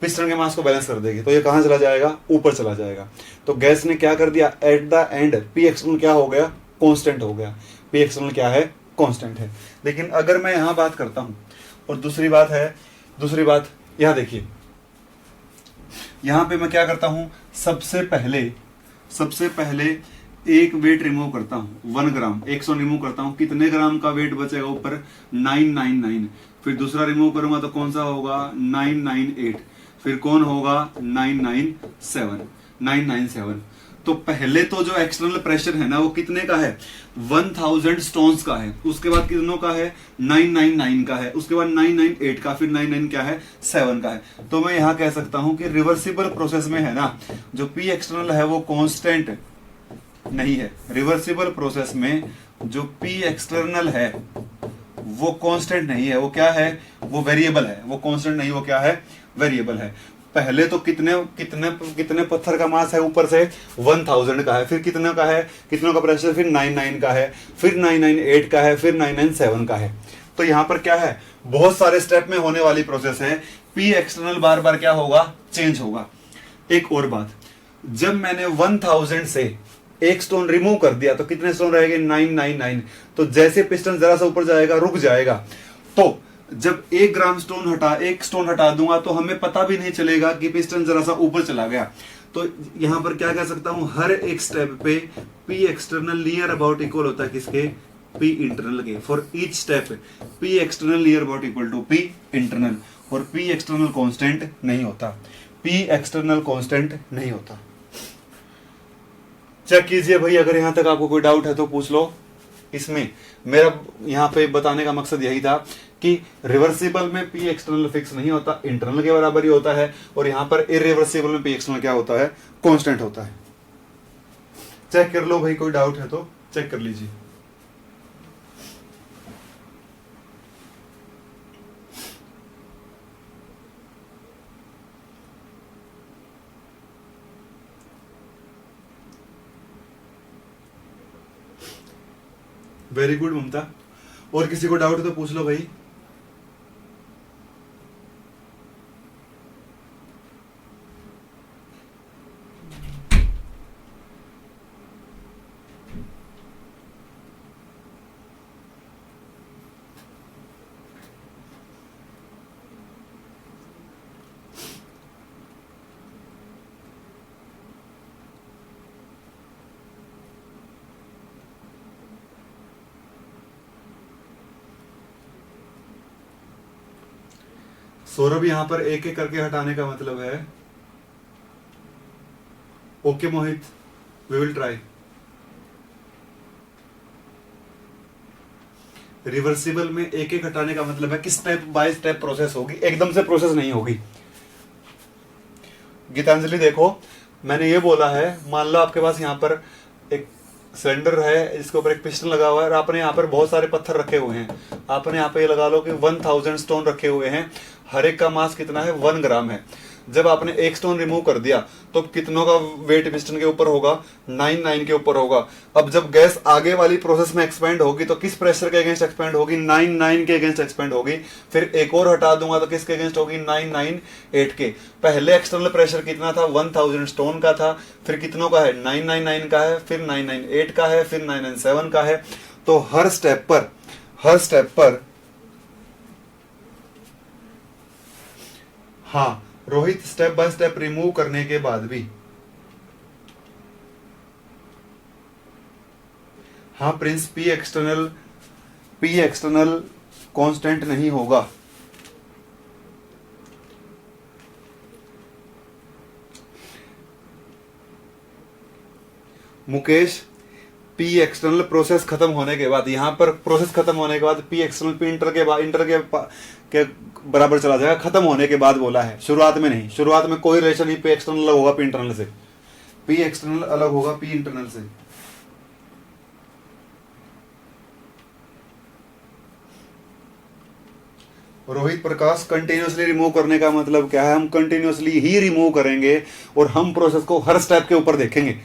पिस्टन के मास को बैलेंस कर देगी, तो ये कहां चला जाएगा, ऊपर चला जाएगा। तो गैस ने क्या कर दिया, at the end P external क्या हो गया, कांस्टेंट हो गया। P एक्सटर्नल क्या है, कांस्टेंट है। लेकिन अगर मैं यहां बात करता हूं, और दूसरी बात यहां देखिए, यहां पे मैं क्या करता हूं, सबसे पहले एक वेट रिमूव करता हूं 1 ग्राम, 100 रिमूव करता हूं, कितने ग्राम का वेट बचेगा ऊपर, 999। फिर दूसरा रिमूव करूंगा तो कौन सा होगा, 998। फिर कौन होगा, 997। तो पहले तो जो एक्सटर्नल प्रेशर है ना वो कितने का है, 1000 स्टोन्स का है, उसके बाद कितनों का है, 999 का है, उसके बाद 998 का, फिर 99 क्या है, 7 का है। तो मैं यहां कह सकता हूं कि रिवर्सिबल प्रोसेस में है ना, जो P एक्सटर्नल है वो कांस्टेंट नहीं है। रिवर्सिबल प्रोसेस में जो P एक्सटर्नल है वो कांस्टेंट नहीं है, वो क्या है, वो वेरिएबल है, वो कांस्टेंट नहीं, वो क्या है, वेरिएबल है। पहले तो कितने पत्थर का मास है ऊपर से, 1000 का है, फिर कितने का है, कितनों का प्रेशर, फिर 99 का है, फिर 998 का है, फिर 997 का है। तो यहां पर क्या है, बहुत सारे स्टेप में होने वाली प्रोसेस है। P एक्सटर्नल बार बार क्या होगा, चेंज होगा। एक और बात, जब मैंने 1000 से एक स्टोन रिमूव कर दिया तो कितने स्टोन रहेंगे, 999। तो जैसे पिस्टन जरा सा ऊपर जाएगा, रुक जाएगा। तो जब 1 स्टोन हटा दूंगा तो हमें पता भी नहीं चलेगा कि पिस्टन जरा सा ऊपर चला गया। तो यहां पर क्या कह सकता हूं, हर एक स्टेप पे P external near about equal होता है किसके, P इंटरनल के। For each step P external near about equal to P internal, और P एक्सटर्नल कांस्टेंट नहीं होता, P एक्सटर्नल कांस्टेंट नहीं होता। चेक कीजिए भाई, अगर यहां तक आपको कोई डाउट है तो पूछ लो। इसमें मेरा यहां पे बताने का मकसद यही था कि रिवर्सिबल में P एक्सटर्नल फिक्स नहीं होता, इंटरनल के बराबर ही होता है, और यहां पर इरिवर्सिबल में P एक्सटर्नल क्या होता है, कांस्टेंट होता है। चेक कर लो भाई, कोई डाउट है तो चेक कर लीजिए। वेरी गुड ममता, और किसी को डाउट है तो पूछ लो भाई। सौरभ यहां पर एक एक करके हटाने का मतलब है, okay Mohit, we will try. Reversible में एक एक हटाने का मतलब है कि स्टेप बाय स्टेप प्रोसेस होगी, एकदम से प्रोसेस नहीं होगी। गीतांजलि देखो, मैंने ये बोला है, मान लो आपके पास यहाँ पर एक सिलेंडर है, इसके ऊपर एक पिस्टन लगा हुआ है, और आपने यहाँ पर बहुत सारे पत्थर रखे हुए हैं। आपने यहाँ पे ये लगा लो कि 1000 स्टोन रखे हुए हैं, हर एक का मास कितना है, 1 ग्राम है। जब आपने एक स्टोन रिमूव कर दिया तो कितनों का वेट पिस्टन के ऊपर होगा, 99 के ऊपर होगा। अब जब गैस आगे वाली प्रोसेस में एक्सपेंड होगी तो किस प्रेशर के अगेंस्ट एक्सपेंड होगी, 99 के अगेंस्ट एक्सपेंड होगी। फिर एक और हटा दूंगा तो किसके अगेंस्ट होगी, 998 के। पहले एक्सटर्नल प्रेशर कितना था, 1000 स्टोन का था, फिर कितनों का है, 999 का है, फिर 998 का है, फिर 997 का है। तो हर स्टेप पर हाँ Rohit, step by step remove करने के बाद भी, हाँ प्रिंस, P एक्सटर्नल कांस्टेंट नहीं होगा। मुकेश, पी एक्सटर्नल प्रोसेस खत्म होने के बाद, यहाँ पर प्रोसेस खत्म होने के बाद पी एक्सटर्नल पी इंटर के बाद के बराबर चला जाएगा, खत्म होने के बाद बोला है, शुरुआत में नहीं। शुरुआत में कोई रिलेशन नहीं, पी एक्सटर्नल अलग होगा पी इंटरनल से, पी एक्सटर्नल अलग होगा पी इंटरनल से। रोहित प्रकाश, कंटिन्यूसली रिमूव करने का मतलब क्या है? हम कंटिन्यूसली ही रिमूव करेंगे और हम प्रोसेस को हर स्टेप के ऊपर देखेंगे,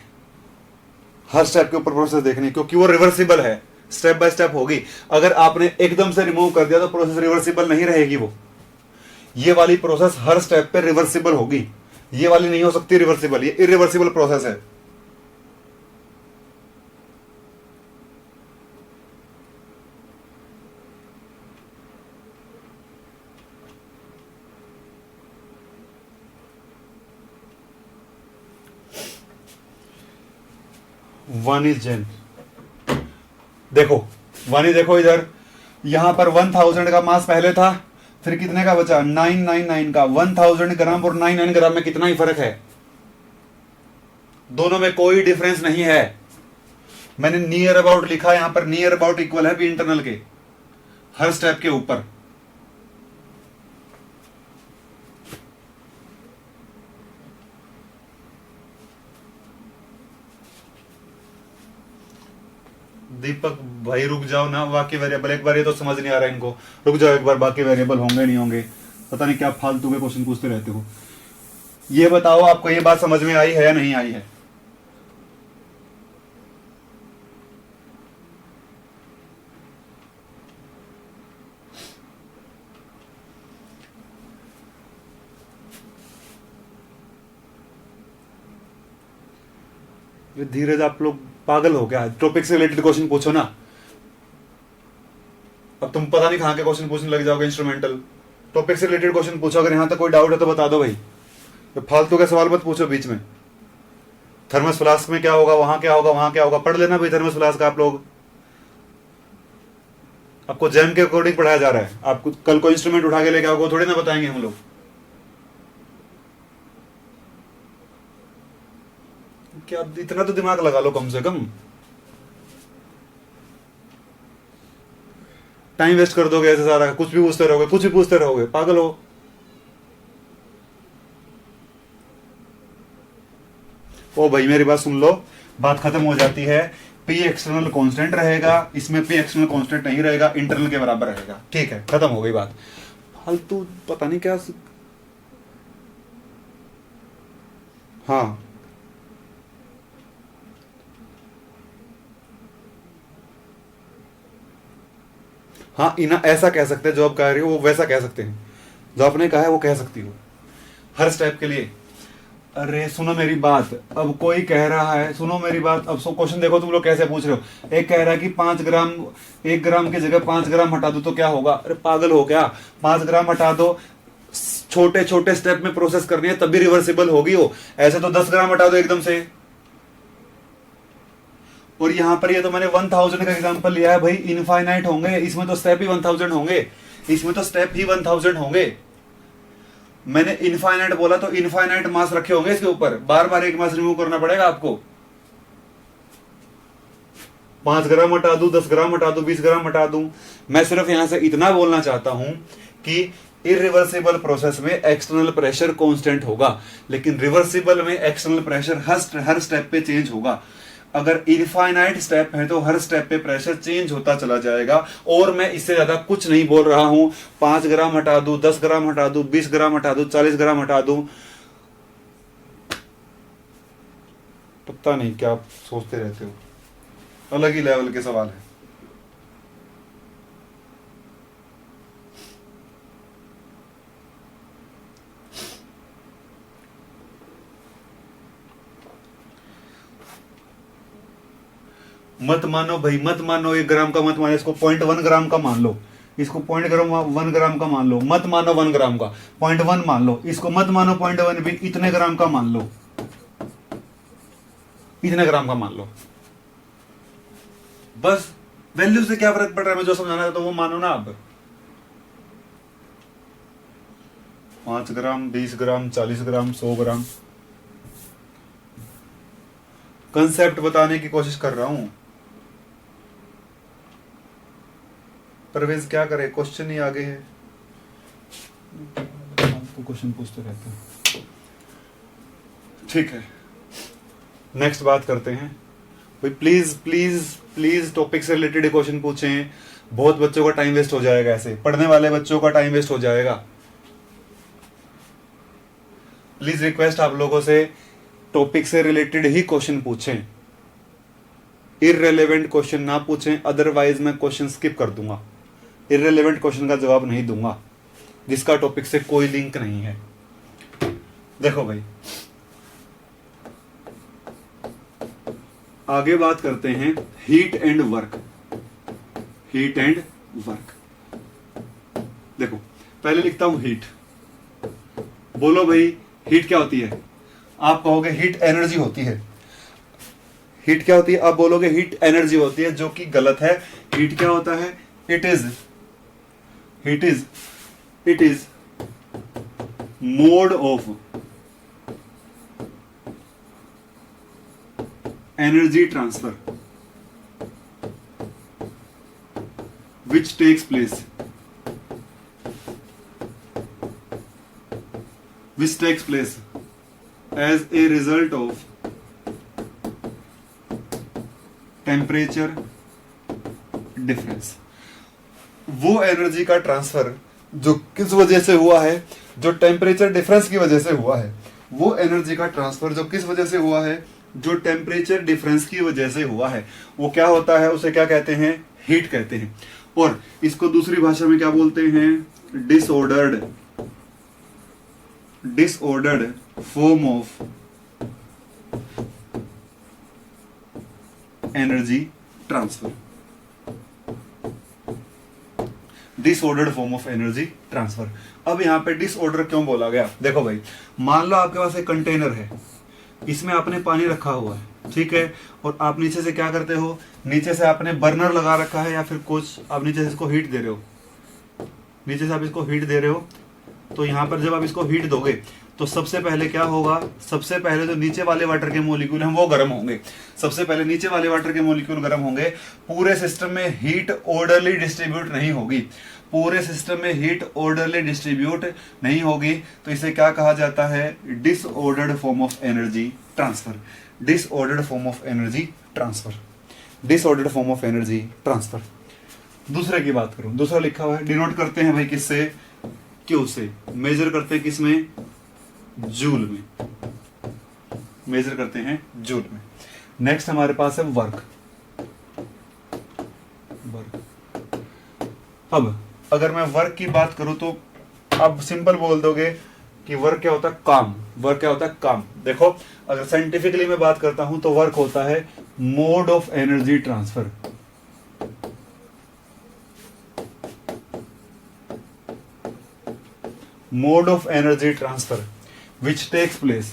हर स्टेप के ऊपर प्रोसेस देखने, क्योंकि वो रिवर्सिबल है, स्टेप बाय स्टेप होगी। अगर आपने एकदम से रिमूव कर दिया तो प्रोसेस रिवर्सिबल नहीं रहेगी। वो ये वाली प्रोसेस हर स्टेप पे रिवर्सिबल होगी, ये वाली नहीं हो सकती रिवर्सिबल, ये इरिवर्सिबल प्रोसेस है। वन इज जेन, देखो वन ही, देखो इधर, यहां पर 1000 का मास पहले था, फिर कितने का बचा? 999 का। 1000 ग्राम और 99 ग्राम में कितना ही फर्क है, दोनों में कोई डिफरेंस नहीं है। मैंने नियर अबाउट लिखा, यहां पर नियर अबाउट इक्वल है पी इंटरनल के हर स्टेप के ऊपर। दीपक भाई रुक जाओ ना, बाकी वेरिएबल एक बार, ये तो समझ नहीं आ रहा है इनको, रुक जाओ एक बार, बाकी वेरिएबल होंगे नहीं होंगे, पता नहीं क्या फालतू के क्वेश्चन पूछते रहते हो। ये बताओ आपको ये बात समझ में आई है या नहीं आई है? धीरज आप लोग पागल हो क्या? टॉपिक से रिलेटेड क्वेश्चन पूछो ना, अब तुम पता नहीं कहां के क्वेश्चन पूछने लग जाओगे इंस्ट्रूमेंटल। टॉपिक से रिलेटेड क्वेश्चन पूछो, अगर यहां तक कोई डाउट है तो बता दो भाई, तो फालतू के सवाल मत पूछो बीच में। थर्मस फ्लास्क में क्या होगा, वहां क्या होगा, वहां क्या होगा, पढ़ लेना भाई थर्मस फ्लास्क आप लोग। आपको जैम के अकॉर्डिंग पढ़ाया जा रहा है, आपको कल को इंस्ट्रूमेंट उठा के लेके आओगे थोड़ी ना बताएंगे हम लोग। क्या इतना तो दिमाग लगा लो कम से कम, टाइम वेस्ट कर दोगे ऐसे सारा, कुछ भी पूछते रहोगे, कुछ भी पूछते रहोगे, पागल हो। ओ भाई मेरी बात सुन लो, बात खत्म हो जाती है। पी एक्सटर्नल कांस्टेंट रहेगा, इसमें पी एक्सटर्नल कांस्टेंट नहीं रहेगा, इंटरनल के बराबर रहेगा, ठीक है, खत्म हो गई बात। फालतू पता नहीं क्या। हाँ हाँ, इना ऐसा कह सकते हैं, जो आप कह रही हो वो वैसा कह सकते हैं, जो आपने कहा है वो कह सकती हो हर स्टेप के लिए। अरे सुनो मेरी बात, अब कोई कह रहा है, सुनो मेरी बात, अब सो क्वेश्चन देखो तुम लोग कैसे पूछ रहे हो। एक कह रहा है कि 5 ग्राम, 1 ग्राम की जगह 5 ग्राम हटा दो तो क्या होगा? अरे पागल हो क्या, 5 ग्राम हटा दो, छोटे छोटे स्टेप में प्रोसेस करनी है तभी रिवर्सिबल होगी वो, ऐसे तो 10 ग्राम हटा दो एकदम से। और यहां पर ये तो मैंने 1000 का एग्जांपल लिया है भाई, इनफाइनाइट होंगे, इसमें तो स्टेप ही 1000 होंगे, इसमें तो स्टेप ही 1000 होंगे। मैंने इनफाइनाइट बोला तो इनफाइनाइट मास रखे होंगे इसके ऊपर, बार बार एक मास रिमूव करना पड़ेगा आपको। 5 ग्राम हटा दूं, 10 ग्राम हटा दूं, 20 ग्राम हटा दूं, मैं सिर्फ यहां से इतना बोलना चाहता हूं कि इरिवर्सिबल प्रोसेस में एक्सटर्नल प्रेशर कांस्टेंट होगा, लेकिन रिवर्सिबल में एक्सटर्नल प्रेशर हर स्टेप पे चेंज होगा। अगर इनफाइनाइट स्टेप है तो हर स्टेप पे प्रेशर चेंज होता चला जाएगा। और मैं इससे ज्यादा कुछ नहीं बोल रहा हूं, 5 ग्राम हटा दूं, 10 ग्राम हटा दूं, 20 ग्राम हटा दूं, 40 ग्राम हटा दूं, पता नहीं क्या सोचते रहते हो, अलग ही लेवल के सवाल है। मत मानो भाई, मत मानो, 1 ग्राम का मत मानो, इसको 0.1 ग्राम का मान लो, इसको 0.1 ग्राम का मान लो, मत मानो 1 ग्राम का, 0.1 मान लो, इसको मत मानो 0.1 भी, इतने ग्राम का मान लो, इतने ग्राम का मान लो, बस। वैल्यू से क्या फर्क पड़ रहा है, मैं जो समझाना चाहता हूं वो मानो ना आप। 5 ग्राम, 20 ग्राम, 40 ग्राम, 100 ग्राम, कंसेप्ट बताने की कोशिश कर रहा हूं। परवेज क्या करे, क्वेश्चन ही आगे है, आपको क्वेश्चन पूछते रहते हैं। ठीक है, नेक्स्ट बात करते हैं भाई। प्लीज प्लीज प्लीज टॉपिक से रिलेटेड क्वेश्चन पूछें, बहुत बच्चों का टाइम वेस्ट हो जाएगा, ऐसे पढ़ने वाले बच्चों का टाइम वेस्ट हो जाएगा। प्लीज रिक्वेस्ट आप लोगों से, टॉपिक से रिलेटेड ही क्वेश्चन पूछें, इररिलेवेंट क्वेश्चन ना पूछें, अदरवाइज मैं क्वेश्चन स्किप कर दूंगा। इररिलेवेंट क्वेश्चन का जवाब नहीं दूंगा जिसका टॉपिक से कोई लिंक नहीं है। देखो भाई, आगे बात करते हैं heat and work. Heat and work, देखो पहले लिखता हूं हीट। बोलो भाई हीट क्या होती है? आप कहोगे हीट एनर्जी होती है। हीट क्या होती है? आप बोलोगे हीट एनर्जी होती है, जो कि गलत है। हीट क्या होता है? It is mode of energy transfer which takes place as a result of temperature difference। वो एनर्जी का ट्रांसफर जो किस वजह से हुआ है? जो टेम्परेचर डिफरेंस की वजह से हुआ है। वो एनर्जी का ट्रांसफर जो किस वजह से हुआ है? जो टेम्परेचर डिफरेंस की वजह से हुआ है। वो क्या होता है? उसे क्या कहते हैं? हीट कहते हैं। और इसको दूसरी भाषा में क्या बोलते हैं? Disordered form of energy transfer. Disordered form of energy transfer. अब यहां पे डिसऑर्डर क्यों बोला गया? देखो भाई, मान लो आपके पास एक कंटेनर है, इसमें आपने पानी रखा हुआ है, ठीक है, और आप नीचे से क्या करते हो? नीचे से आपने बर्नर लगा रखा है या फिर कुछ, आप नीचे से इसको हीट दे रहे हो। नीचे से आप इसको हीट दे रहे हो, तो यहां पर जब आप इसको हीट दोगे तो सबसे पहले क्या होगा? सबसे पहले जो नीचे वाले वाटर के मॉलिक्यूल हैं वो गर्म होंगे। सबसे पहले नीचे वाले वाटर के मॉलिक्यूल गर्म होंगे। पूरे सिस्टम में हीट ऑर्डरली डिस्ट्रीब्यूट नहीं होगी। पूरे सिस्टम में हीट ऑर्डरली डिस्ट्रीब्यूट नहीं होगी, तो इसे क्या कहा जाता है? Disordered form of energy transfer. Disordered form of energy transfer. Disordered form of energy transfer. दूसरे की बात करूं, दूसरा लिखा हुआ है, डिनोट करते हैं भाई किससे? क्यू से। मेजर करते हैं किसमें? जूल में। मेजर करते हैं जूल में। नेक्स्ट हमारे पास है वर्क। अब अगर मैं वर्क की बात करूं तो अब सिंपल बोल दोगे कि वर्क क्या होता है? काम। वर्क क्या होता है? काम। देखो, अगर साइंटिफिकली मैं बात करता हूं तो वर्क होता है mode of energy transfer. Mode of energy transfer which takes place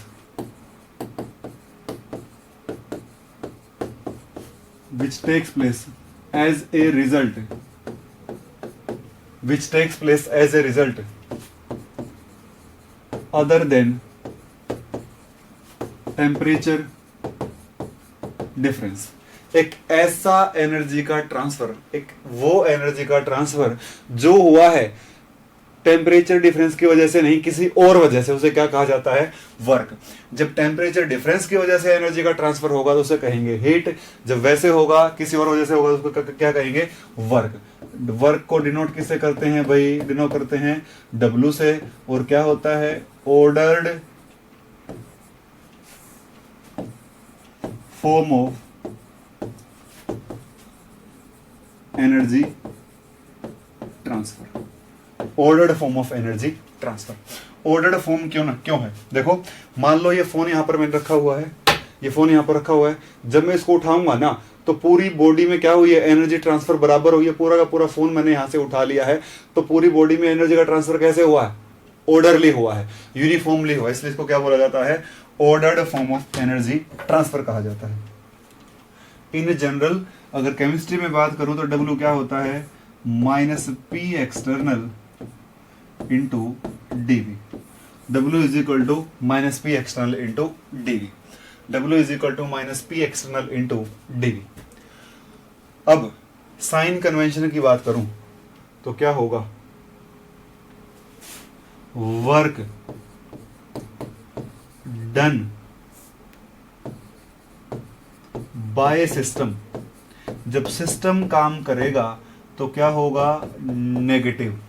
as a result other than temperature difference। एक ऐसा एनर्जी का ट्रांसफर, एक वो एनर्जी का ट्रांसफर जो हुआ है टेम्परेचर डिफरेंस की वजह से नहीं, किसी और वजह से, उसे क्या कहा जाता है? वर्क। जब टेम्परेचर डिफरेंस की वजह से एनर्जी का ट्रांसफर होगा तो उसे कहेंगे हीट। जब वैसे होगा, किसी और वजह से होगा, तो उसको क्या कहेंगे? वर्क। वर्क को डिनोट किससे करते हैं भाई? डिनोट करते हैं W से। और क्या होता है? Ordered form of energy transfer. Ordered form of energy transfer. Ordered form क्यों है? देखो, मान लो ये फोन यहां पर मैंने रखा हुआ है, ये फोन यहां पर रखा हुआ है। जब मैं इसको उठाऊंगा ना, तो पूरी बॉडी में क्या हुई है? एनर्जी ट्रांसफर बराबर हुई है। पूरा का पूरा फोन मैंने यहां से उठा लिया है, तो पूरी बॉडी में एनर्जी का ट्रांसफर कैसे हुआ है? ऑर्डरली हुआ है, यूनिफॉर्मली हुआ है। इसलिए इसको क्या बोला जाता है? Ordered form of energy transfer कहा जाता है। इन जनरल अगर केमिस्ट्री में बात करूं तो W क्या होता है? -P external into dV। W is equal to -P external into dV। W is equal to -P external into dV। अब साइन कन्वेंशन की बात करूं तो क्या होगा, वर्क डन बाय सिस्टम। जब सिस्टम काम करेगा तो क्या होगा, negative.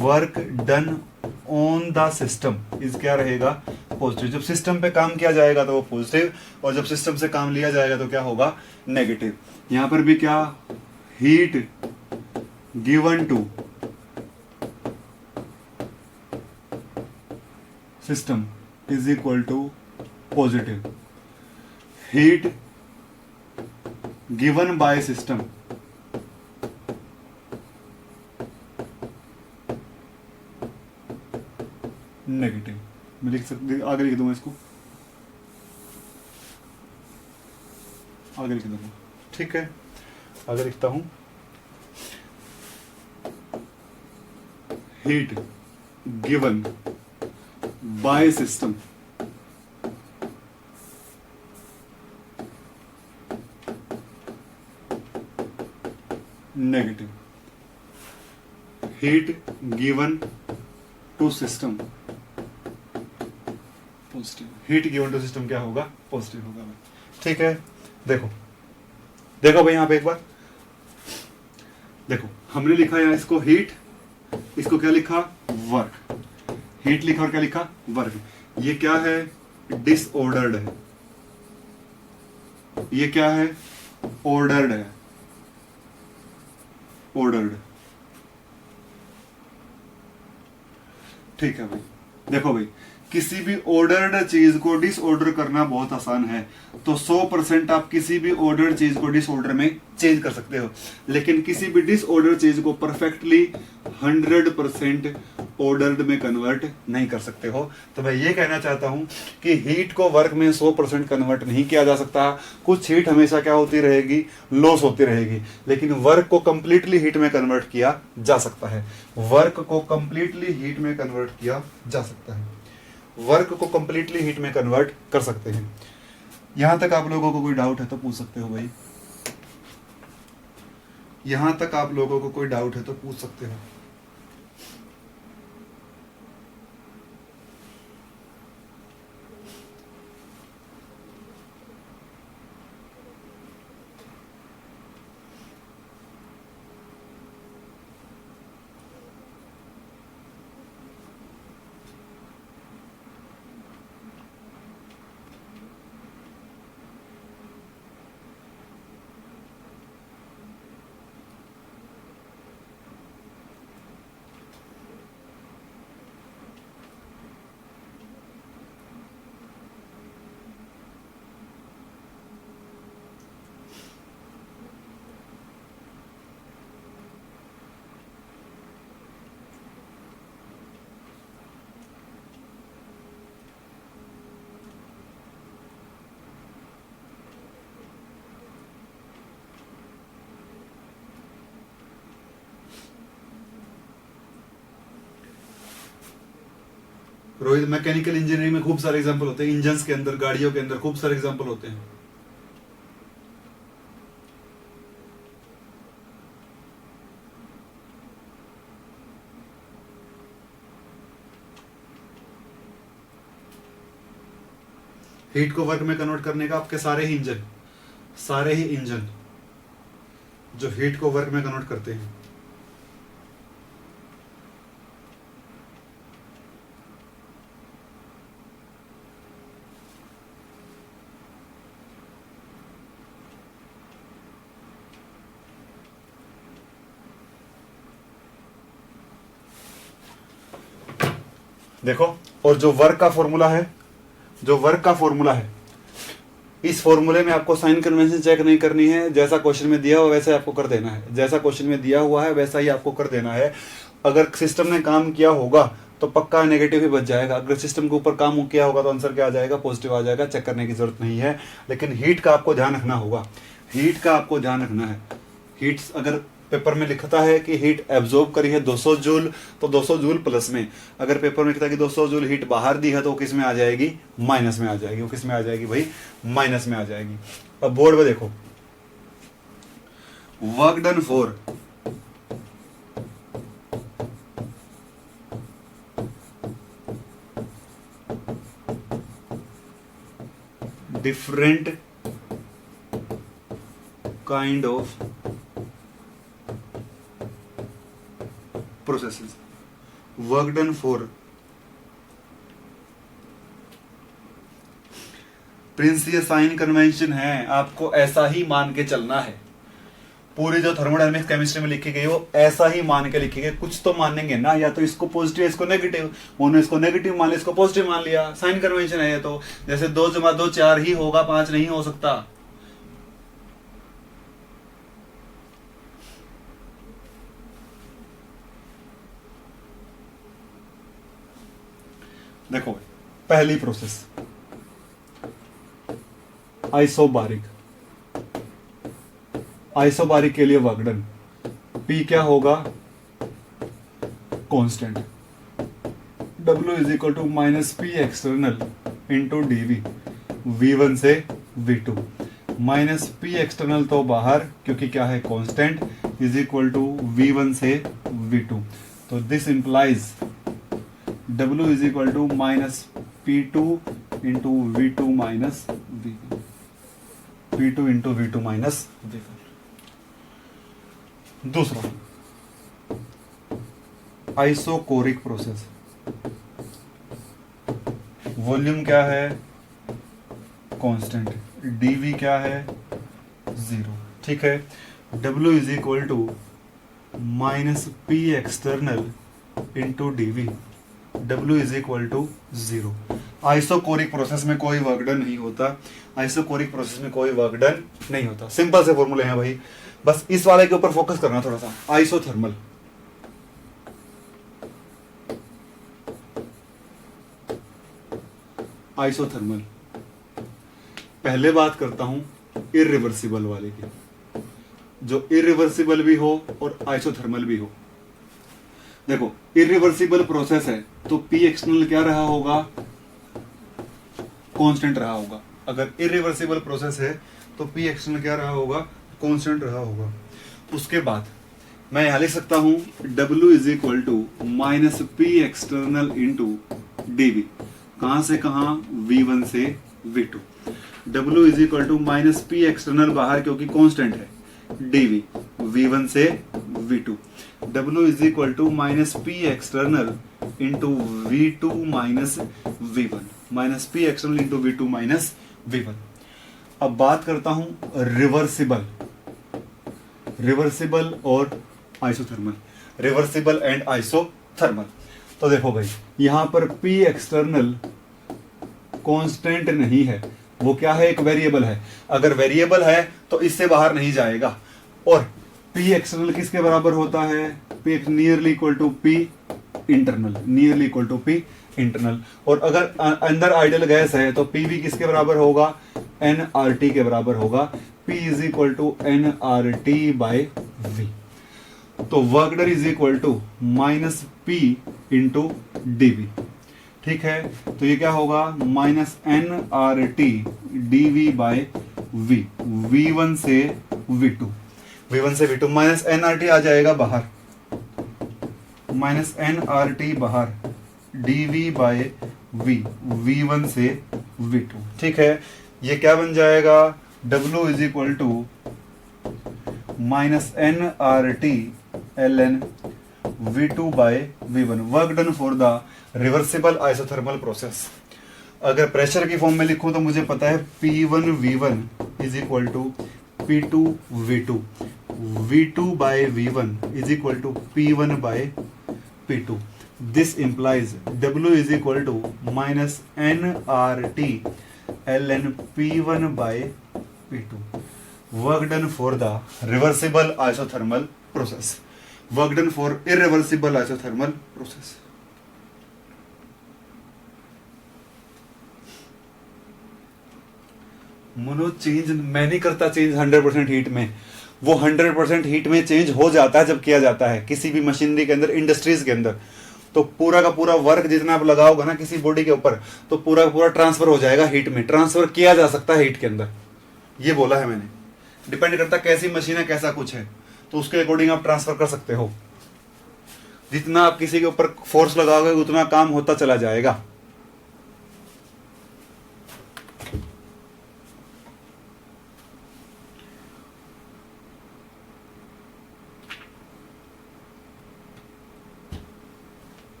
Work done on the system is क्या रहेगा, पॉजिटिव। जब सिस्टम पे काम किया जाएगा तो वो पॉजिटिव, और जब सिस्टम से काम लिया जाएगा तो क्या होगा, नेगेटिव। यहां पर भी क्या, heat given to system is equal to positive. Heat given by system negative. मैं लिख सकती, आगे लिख दूंगा इसको, आगे लिख दूंगा, ठीक है। आगे लिखता हूं, heat given by system negative. Heat given to system positive. Heat given to system क्या होगा, पॉजिटिव होगा भाई, ठीक है। देखो देखो भाई, यहां पे एक बार देखो, हमने लिखा है इसको हीट, इसको क्या लिखा, वर्क। हीट लिखा और क्या लिखा, वर्क। ये क्या है, डिसऑर्डर्ड है। ये क्या है, ऑर्डर्ड है, ऑर्डर्ड, ठीक है भाई। देखो भाई, किसी भी ऑर्डर्ड चीज को डिसऑर्डर करना बहुत आसान है, तो 100% आप किसी भी ऑर्डर्ड चीज को डिसऑर्डर में चेंज कर सकते हो, लेकिन किसी भी डिसऑर्डर चीज को परफेक्टली 100% ऑर्डर्ड में कन्वर्ट नहीं कर सकते हो। तो मैं ये कहना चाहता हूं कि हीट को वर्क में 100% कन्वर्ट नहीं किया जा सकता। कुछ हीट हमेशा क्या होती रहेगी, लॉस होती रहेगी, लेकिन वर्क को कंप्लीटली हीट में कन्वर्ट किया जा सकता है। वर्क को कंप्लीटली हीट में कन्वर्ट किया जा सकता है, वर्क को कंप्लीटली हीट में कन्वर्ट कर सकते हैं। यहां तक आप लोगों को कोई डाउट है तो पूछ सकते हो भाई, यहां तक आप लोगों को कोई डाउट है तो पूछ सकते हो। रोहित, मैकेनिकल इंजीनियरिंग में खूब सारे एग्जांपल होते हैं, इंजन्स के अंदर, गाड़ियों के अंदर खूब सारे एग्जांपल होते हैं। हीट को वर्क में कन्वर्ट करने का आपके सारे ही इंजन जो हीट को वर्क में कन्वर्ट करते हैं, देखो। और जो वर्क का फॉर्मूला है, इस फॉर्मूले में आपको साइन कन्वेंशन चेक नहीं करनी है। जैसा क्वेश्चन में दिया हुआ वैसे आपको कर देना है, जैसा क्वेश्चन में दिया हुआ है वैसा ही आपको कर देना है। अगर सिस्टम ने काम किया होगा तो पक्का नेगेटिव ही बच जाएगा, अगर सिस्टम के ऊपर काम किया होगा तो आंसर क्या आ जाएगा, पॉजिटिव आ जाएगा। चेक करने की जरूरत नहीं है। लेकिन हीट का आपको ध्यान रखना होगा, हीट का आपको ध्यान रखना है। हीट अगर पेपर में लिखता है कि हीट एब्जॉर्ब करी है 200 जूल, तो 200 जूल प्लस में। अगर पेपर में लिखता है कि 200 जूल हीट बाहर दी है तो किस में आ जाएगी, माइनस में आ जाएगी। वो किस में आ जाएगी भाई, माइनस में आ जाएगी। अब बोर्ड में देखो, work done for different kind of processes. Work done for Prince, ये साइन कन्वेंशन है, आपको ऐसा ही मान के चलना है। पूरी जो थर्मोडायनेमिक्स केमिस्ट्री में लिखी गई वो ऐसा ही मान के लिखी गई। कुछ तो मानेंगे ना, या तो इसको पॉजिटिव इसको नेगेटिव, उन्होंने इसको नेगेटिव मान लिया इसको पॉजिटिव मान लिया। साइन कन्वेंशन है ये तो, जैसे 2 जमा 2 4 ही होगा, 5 नहीं हो सकता। देखो पहली प्रोसेस आइसोबारिक। आइसोबारिक के लिए वर्क डन P क्या होगा, constant W is equal to minus P external into d V1 से V2। माइनस पी एक्सटर्नल तो बाहर, क्योंकि क्या है constant, is equal to V1 से V2। तो this implies W is equal to minus P2 into V2 minus V1, P2 into V2 minus V1। दूसरा isochoric process. Volume क्या है, कांस्टेंट, dV क्या है, 0। ठीक है, W is equal to minus P external into d W is equal to 0। Isochoric process में कोई work done नहीं होता। आइसोकोरिक प्रोसेस में कोई वर्क डन नहीं होता। सिंपल से फॉर्मूले हैं भाई, बस इस वाले के ऊपर फोकस करना थोड़ा सा। Isothermal, isothermal. पहले बात करता हूं इरिवर्सिबल वाले की, जो इरिवर्सिबल भी हो और आइसोथर्मल भी हो। देखो इरिवर्सिबल प्रोसेस है तो P एक्सटर्नल क्या रहा होगा, कांस्टेंट रहा होगा। अगर इरिवर्सिबल प्रोसेस है तो P एक्सटर्नल क्या रहा होगा, कांस्टेंट रहा होगा। उसके बाद मैं यहां लिख सकता हूं W is equal to minus P external into d कहां से कहां, V1 से V2। W is equal to minus P external बाहर क्योंकि कांस्टेंट है, dV V1 से V2। W is equal to minus P external into V2 minus V1, minus P external into V2 minus V1। अब बात करता हूं reversible, reversible और isothermal, reversible and isothermal. तो देखो भाई यहां पर P एक्सटर्नल कांस्टेंट नहीं है, वो क्या है, एक वेरिएबल है। अगर वेरिएबल है तो इससे बाहर नहीं जाएगा। और P एक्सटर्नल किसके बराबर होता है, P nearly equal to P internal, nearly equal to P internal. और अगर अंदर आइडियल गैस है तो P भी किसके बराबर होगा, nRT के बराबर होगा। P is equal to nRT by V। तो work done is equal to minus P into dV। ठीक है, तो ये क्या होगा, minus nRT dV by V, V1 से V2, V1 से V2। माइनस nRT आ जाएगा बाहर, माइनस nRT बाहर, dV बाय V, V1 से V2। ठीक है, ये क्या बन जाएगा, W is equal to minus nRT ln V2 by V1। Work done for the reversible isothermal process. अगर प्रेशर की फॉर्म में लिखूं तो मुझे पता है P1 V1 is equal to P2 V2, V2 by V1 is equal to P1 by P2। This implies W is equal to minus nRT ln P1 by P2। Work done for the reversible isothermal process, work done for irreversible isothermal process. Mono change मैं नहीं करता, change 100% heat में, वो 100% heat में change हो जाता है जब किया जाता है किसी भी मशीनरी के अंदर, इंडस्ट्रीज के अंदर। तो पूरा का पूरा वर्क जितना आप लगाओगे ना किसी बॉडी के ऊपर, तो पूरा का पूरा ट्रांसफर हो जाएगा हीट में, ट्रांसफर किया जा सकता है हीट के अंदर। ये बोला है मैंने, डिपेंड करता है कैसी मशीन है कैसा कुछ है, तो उसके अकॉर्डिंग आप ट्रांसफर कर सकते हो। जितना आप किसी के ऊपर फोर्स लगाओगे उतना काम होता चला जाएगा।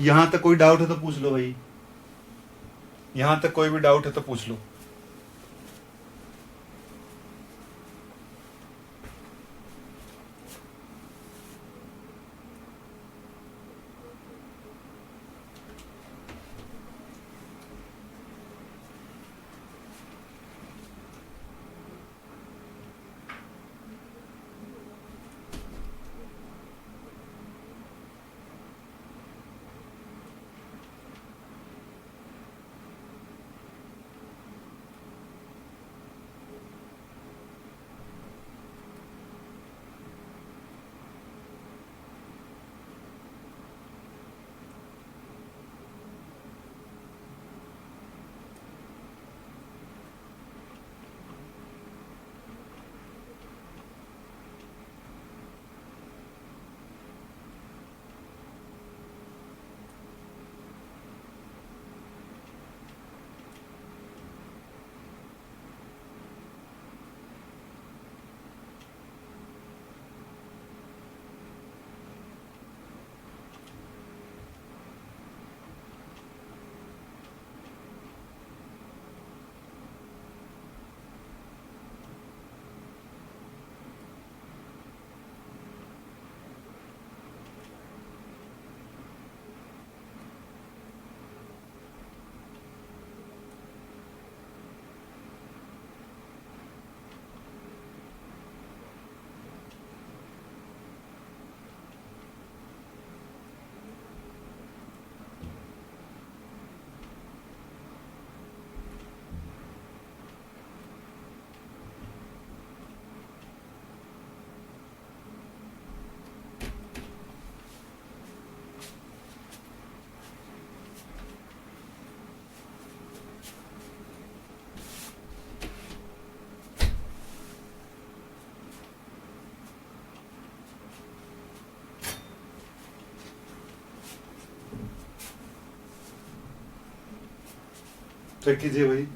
यहां तक कोई डाउट है तो पूछ लो भाई, यहां तक कोई भी डाउट है तो पूछ लो। चेक कीजिए भाई।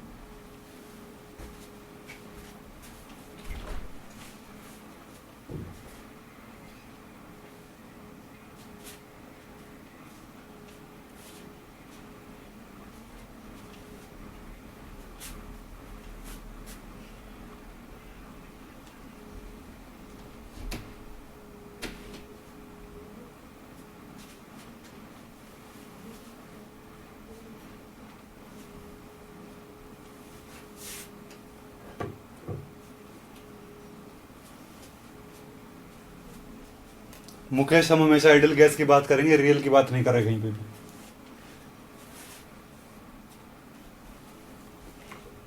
मुकेश, हम हमेशा आइडल गैस की बात करेंगे, रियल की बात नहीं करेंगे कहीं पे भी।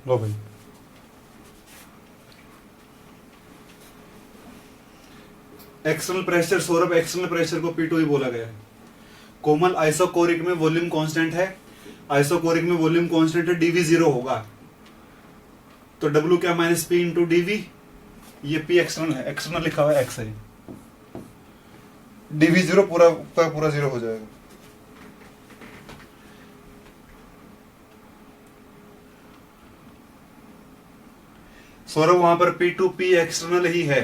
लो भाई, external pressure Saurabh, external pressure को P2 ही बोला गया है। कोमल, आइसोकोरिक में वॉल्यूम कांस्टेंट है, आइसोकोरिक में वॉल्यूम कांस्टेंट है, dV 0 होगा, तो W क्या माइनस P इंटू dV, ये P एक्सटर्नल है, एक्सटर्नल लिखा हुआ है, X है, dV 0 पूरा का पूरा 0 हो जाएगा। सौरभ, वहां पर P2P एक्सटर्नल ही है,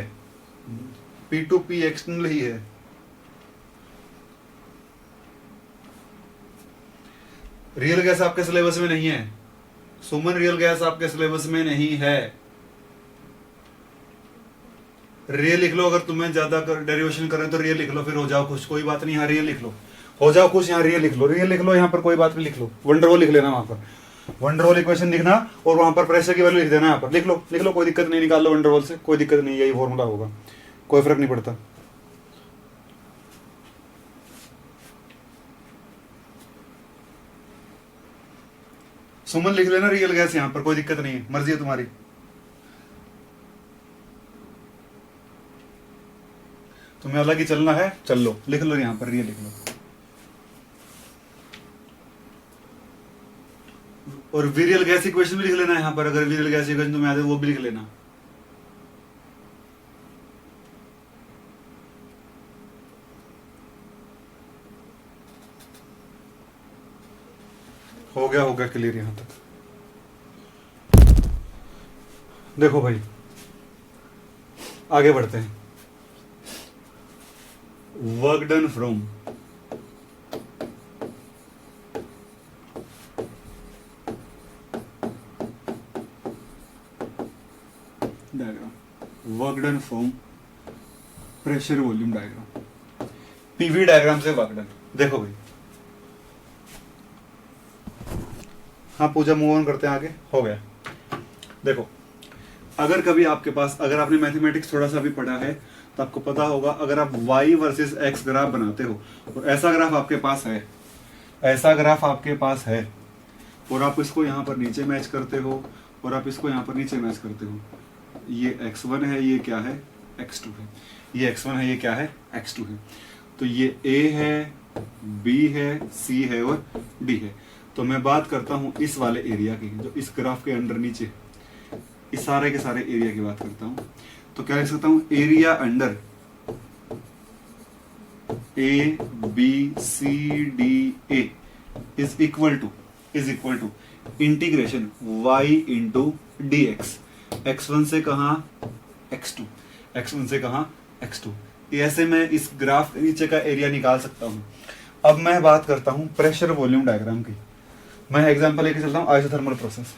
P2P एक्सटर्नल ही है। रियल गैस आपके सिलेबस में नहीं है सुमन, रियल गैस आपके सिलेबस में नहीं है। रियल लिख लो, अगर तुम्हें ज्यादा डेरिवेशन करें तो रियल लिख लो, फिर हो जाओ खुश, कोई बात नहीं। यहाँ रियल लिख लो, हो जाओ खुश, यहाँ रियल लिख लो, रियल लिख लो, यहाँ पर कोई बात नहीं, लिख लो, वंडरवॉल लिख लेना, वहां पर वंडरवॉल इक्वेशन लिखना और वहां पर प्रेशर की वैल्यू लिख देना, यहाँ पर लिख लो, कोई दिक्कत नहीं, निकाल लो वंडरवॉल से, कोई दिक्कत नहीं, यही फॉर्मूला होगा, कोई फर्क नहीं पड़ता। सुमन लिख लेना रियल गैस, यहाँ पर कोई दिक्कत नहीं है, मर्जी है तुम्हारी। तुम्हें अलग ही चलना है, चल लो, लिख लो यहाँ पर रियल लिख लो। और विरियल गैस इक्वेशन भी लिख लेना यहाँ पर, अगर विरियल गैस इक्वेशन तुम्हें याद है वो भी लिख लेना। हो गया क्लियर यहां तक। देखो भाई, आगे बढ़ते हैं। Work done from diagram, work done from pressure volume diagram, PV diagram से वर्क डन। देखो भाई, हाँ पूजा, मूव ऑन करते हैं आगे, हो गया। देखो, अगर कभी आपके पास, अगर आपने मैथमेटिक्स थोड़ा सा भी पढ़ा है तो आपको पता होगा, अगर आप y वर्सेस x ग्राफ बनाते हो और ऐसा ग्राफ आपके पास है, ऐसा ग्राफ आपके पास है, और आप इसको यहाँ पर नीचे मैच करते हो और आप इसको यहाँ पर नीचे मैच करते हो, ये x1 है, ये क्या है, x2 है, ये x1 है, ये क्या है, x2 है, तो ये a है, b है, c है और d है। तो मैं बात करता हूँ इस वाले एरिया की, जो इस ग्राफ के अंडर नीचे, इस सारे के सारे एरिया की बात करता हूँ। तो क्या लिख सकता हूँ, area under A B C D A is equal to integration y into d x, x1 से कहा x2, x1 से कहा x2। ऐसे मैं इस ग्राफ के नीचे का एरिया निकाल सकता हूँ। अब मैं बात करता हूँ प्रेशर वॉल्यूम डायग्राम की। मैं एग्जांपल लेके चलता हूँ आइसोथर्मल प्रोसेस,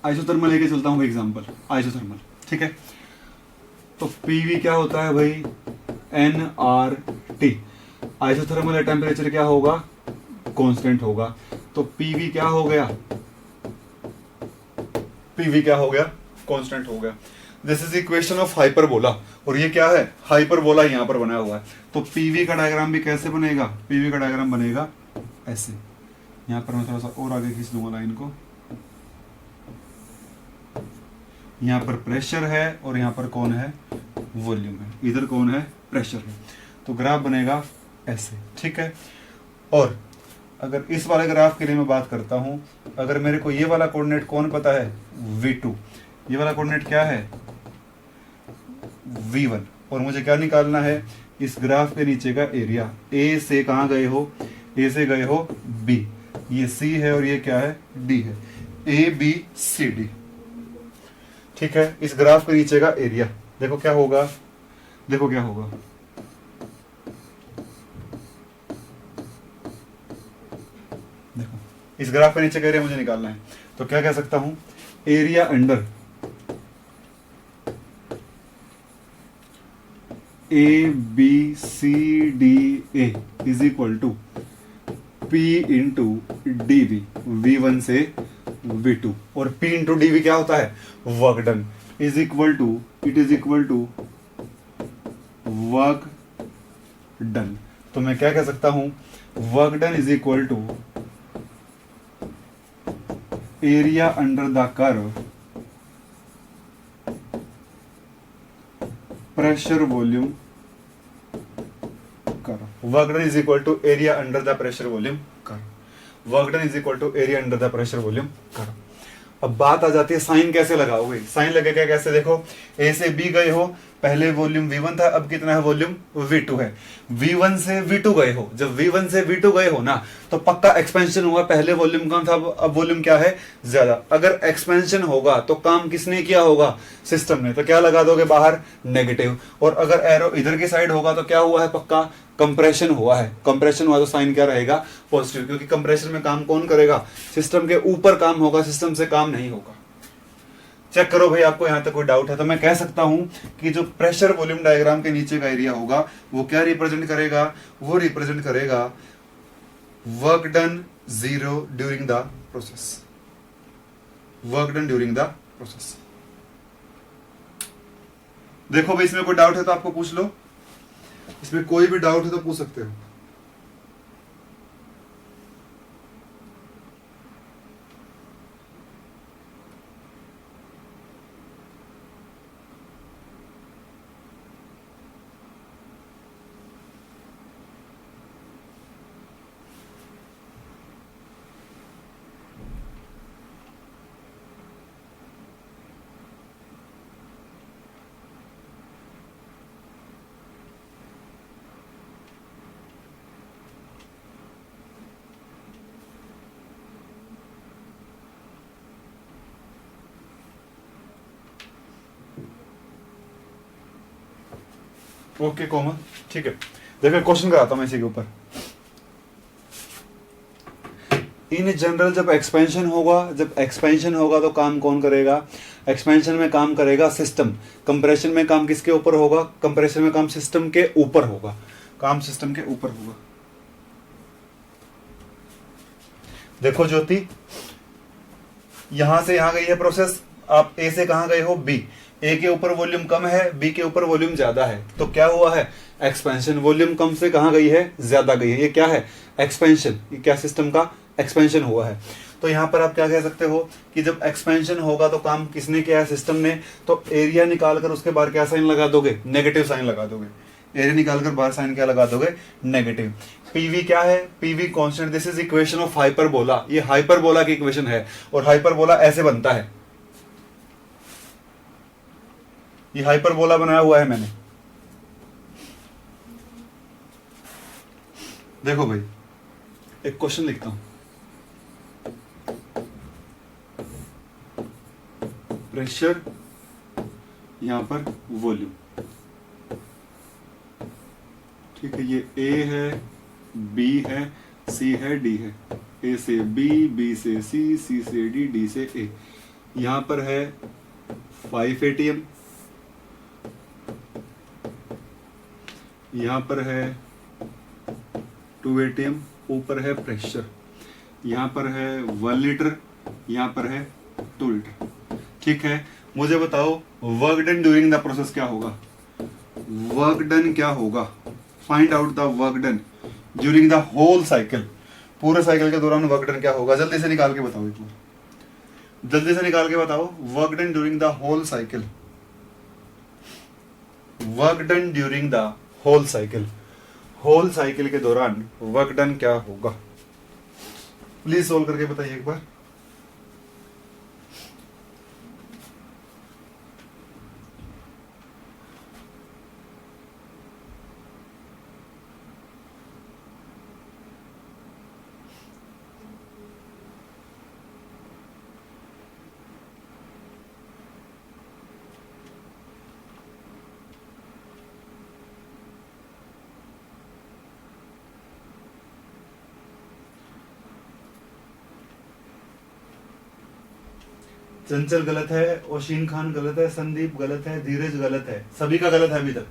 आइसोथर्मल लेके चलता हूँ एग्जांपल, आइसोथर्मल, ठीक है। तो पीवी क्या होता है भाई, nRT। आइसोथर्मल टेम्परेचर क्या होगा, कांस्टेंट होगा। तो पीवी क्या हो गया, पीवी क्या हो गया, कांस्टेंट हो गया। This is equation of hyperbola, और ये क्या है, हाइपरबोला यहां पर बना हुआ है। तो पीवी का डायग्राम भी कैसे बनेगा, पीवी का डायग्राम बनेगा ऐसे। यहां पर मैं थोड़ा सा और आगे खींच दूंगा लाइन को। यहां पर प्रेशर है और यहां पर कौन है, वॉल्यूम है, इधर कौन है, प्रेशर है। तो ग्राफ बनेगा ऐसे, ठीक है। और अगर इस वाले ग्राफ के लिए मैं बात करता हूं, अगर मेरे को ये वाला कोऑर्डिनेट कौन पता है, V2, ये वाला कोऑर्डिनेट क्या है, V1, और मुझे क्या निकालना है, इस ग्राफ के नीचे का एरिया। A से कहां गए हो, A से गए हो B, ये C है और ये क्या है, D है, ABCD, ठीक है। इस ग्राफ के नीचे का एरिया देखो क्या होगा, देखो क्या होगा, देखो इस ग्राफ के नीचे का एरिया मुझे निकालना है। तो क्या कह सकता हूं, area under ABCDA is equal to P into DV, V1 से V2, और P इंटू DV क्या होता है, work done, is equal to, it is equal to work done. तो मैं क्या कह सकता हूं, work done is equal to area under the curve pressure volume curve. Work done is equal to area under the pressure volume curve, work done is equal to area under the pressure volume curve. अब बात आ जाती है sign कैसे लगाओगे, sign लगेगा कैसे, देखो ए से बी गए हो, पहले वॉल्यूम V1 था, अब कितना है, वॉल्यूम V2 है। V1 से V2 गए हो, जब V1 से V2 गए हो ना, तो पक्का एक्सपेंशन हुआ, पहले वॉल्यूम कम था, अब वॉल्यूम क्या है, ज्यादा। अगर एक्सपेंशन होगा तो काम किसने किया होगा, सिस्टम ने, तो क्या लगा दोगे बाहर, नेगेटिव। और अगर एरो इधर की साइड होगा तो क्या हुआ है, पक्का कंप्रेशन हुआ है, कंप्रेशन हुआ तो साइन क्या रहेगा, पॉजिटिव, क्योंकि कंप्रेशन में काम कौन करेगा, सिस्टम के ऊपर काम होगा, सिस्टम से काम नहीं होगा। चेक करो भाई, आपको यहां तक कोई डाउट है तो मैं कह सकता हूं कि जो प्रेशर वॉल्यूम डायग्राम के नीचे का एरिया होगा वो क्या रिप्रेजेंट करेगा, वो रिप्रेजेंट करेगा work done zero during the process, work done during the process. देखो भाई, इसमें कोई डाउट है तो आपको पूछ लो, इसमें कोई भी डाउट है तो पूछ सकते हो। ओके कोमल, ठीक है। देखो क्वेश्चन कराता हूं मैं इसी के ऊपर। इन जनरल जब एक्सपेंशन होगा तो काम कौन करेगा? एक्सपेंशन में काम करेगा सिस्टम। कंप्रेशन में काम किसके ऊपर होगा? कंप्रेशन में काम सिस्टम के ऊपर होगा। काम सिस्टम के ऊपर होगा। देखो ज्योति, यहां से यहां गई है प्रोसेस, आप ए से कहां गए हो? बी। ए के ऊपर वॉल्यूम कम है, बी के ऊपर वॉल्यूम ज्यादा है, तो क्या हुआ है? एक्सपेंशन। वॉल्यूम कम से कहां गई है? ज्यादा गई है। ये क्या है? एक्सपेंशन। ये क्या सिस्टम का एक्सपेंशन हुआ है। तो यहां पर आप क्या कह सकते हो कि जब एक्सपेंशन होगा तो काम किसने किया है? सिस्टम ने। तो एरिया निकालकर उसके बाहर क्या साइन लगा दोगे? नेगेटिव साइन लगा दोगे। एरिया निकालकर बाहर साइन क्या लगा दोगे? नेगेटिव। पीवी क्या है? PV constant. This is equation of hyperbola. ये हाइपरबोला की इक्वेशन है और हाइपरबोला ऐसे बनता है। ये हाइपरबोला बनाया हुआ है मैंने। देखो भाई, एक क्वेश्चन लिखता हूं। प्रेशर, यहां पर वॉल्यूम, ठीक है। ये ए है, बी है, सी है, डी है। ए से बी, बी से सी, सी से डी, डी से ए। यहां पर है 5 ATM, यहां पर है 2 ATM, ऊपर है प्रेशर। यहां पर है 1 लीटर, यहां पर है 2 लीटर। ठीक है, मुझे बताओ work done during the process क्या होगा? वर्क डन क्या होगा? Find out the work done during the whole cycle. पूरे साइकिल के दौरान वर्क डन क्या होगा? जल्दी से निकाल के बताओ एक बार, जल्दी से निकाल के बताओ। Work done during the whole cycle, work done during the whole cycle, whole cycle के दौरान वर्क डन क्या होगा? प्लीज सोल्व करके बताइए एक बार। चंचल गलत है, ओशीन खान गलत है, संदीप गलत है, धीरज गलत है, सभी का गलत है अभी तक।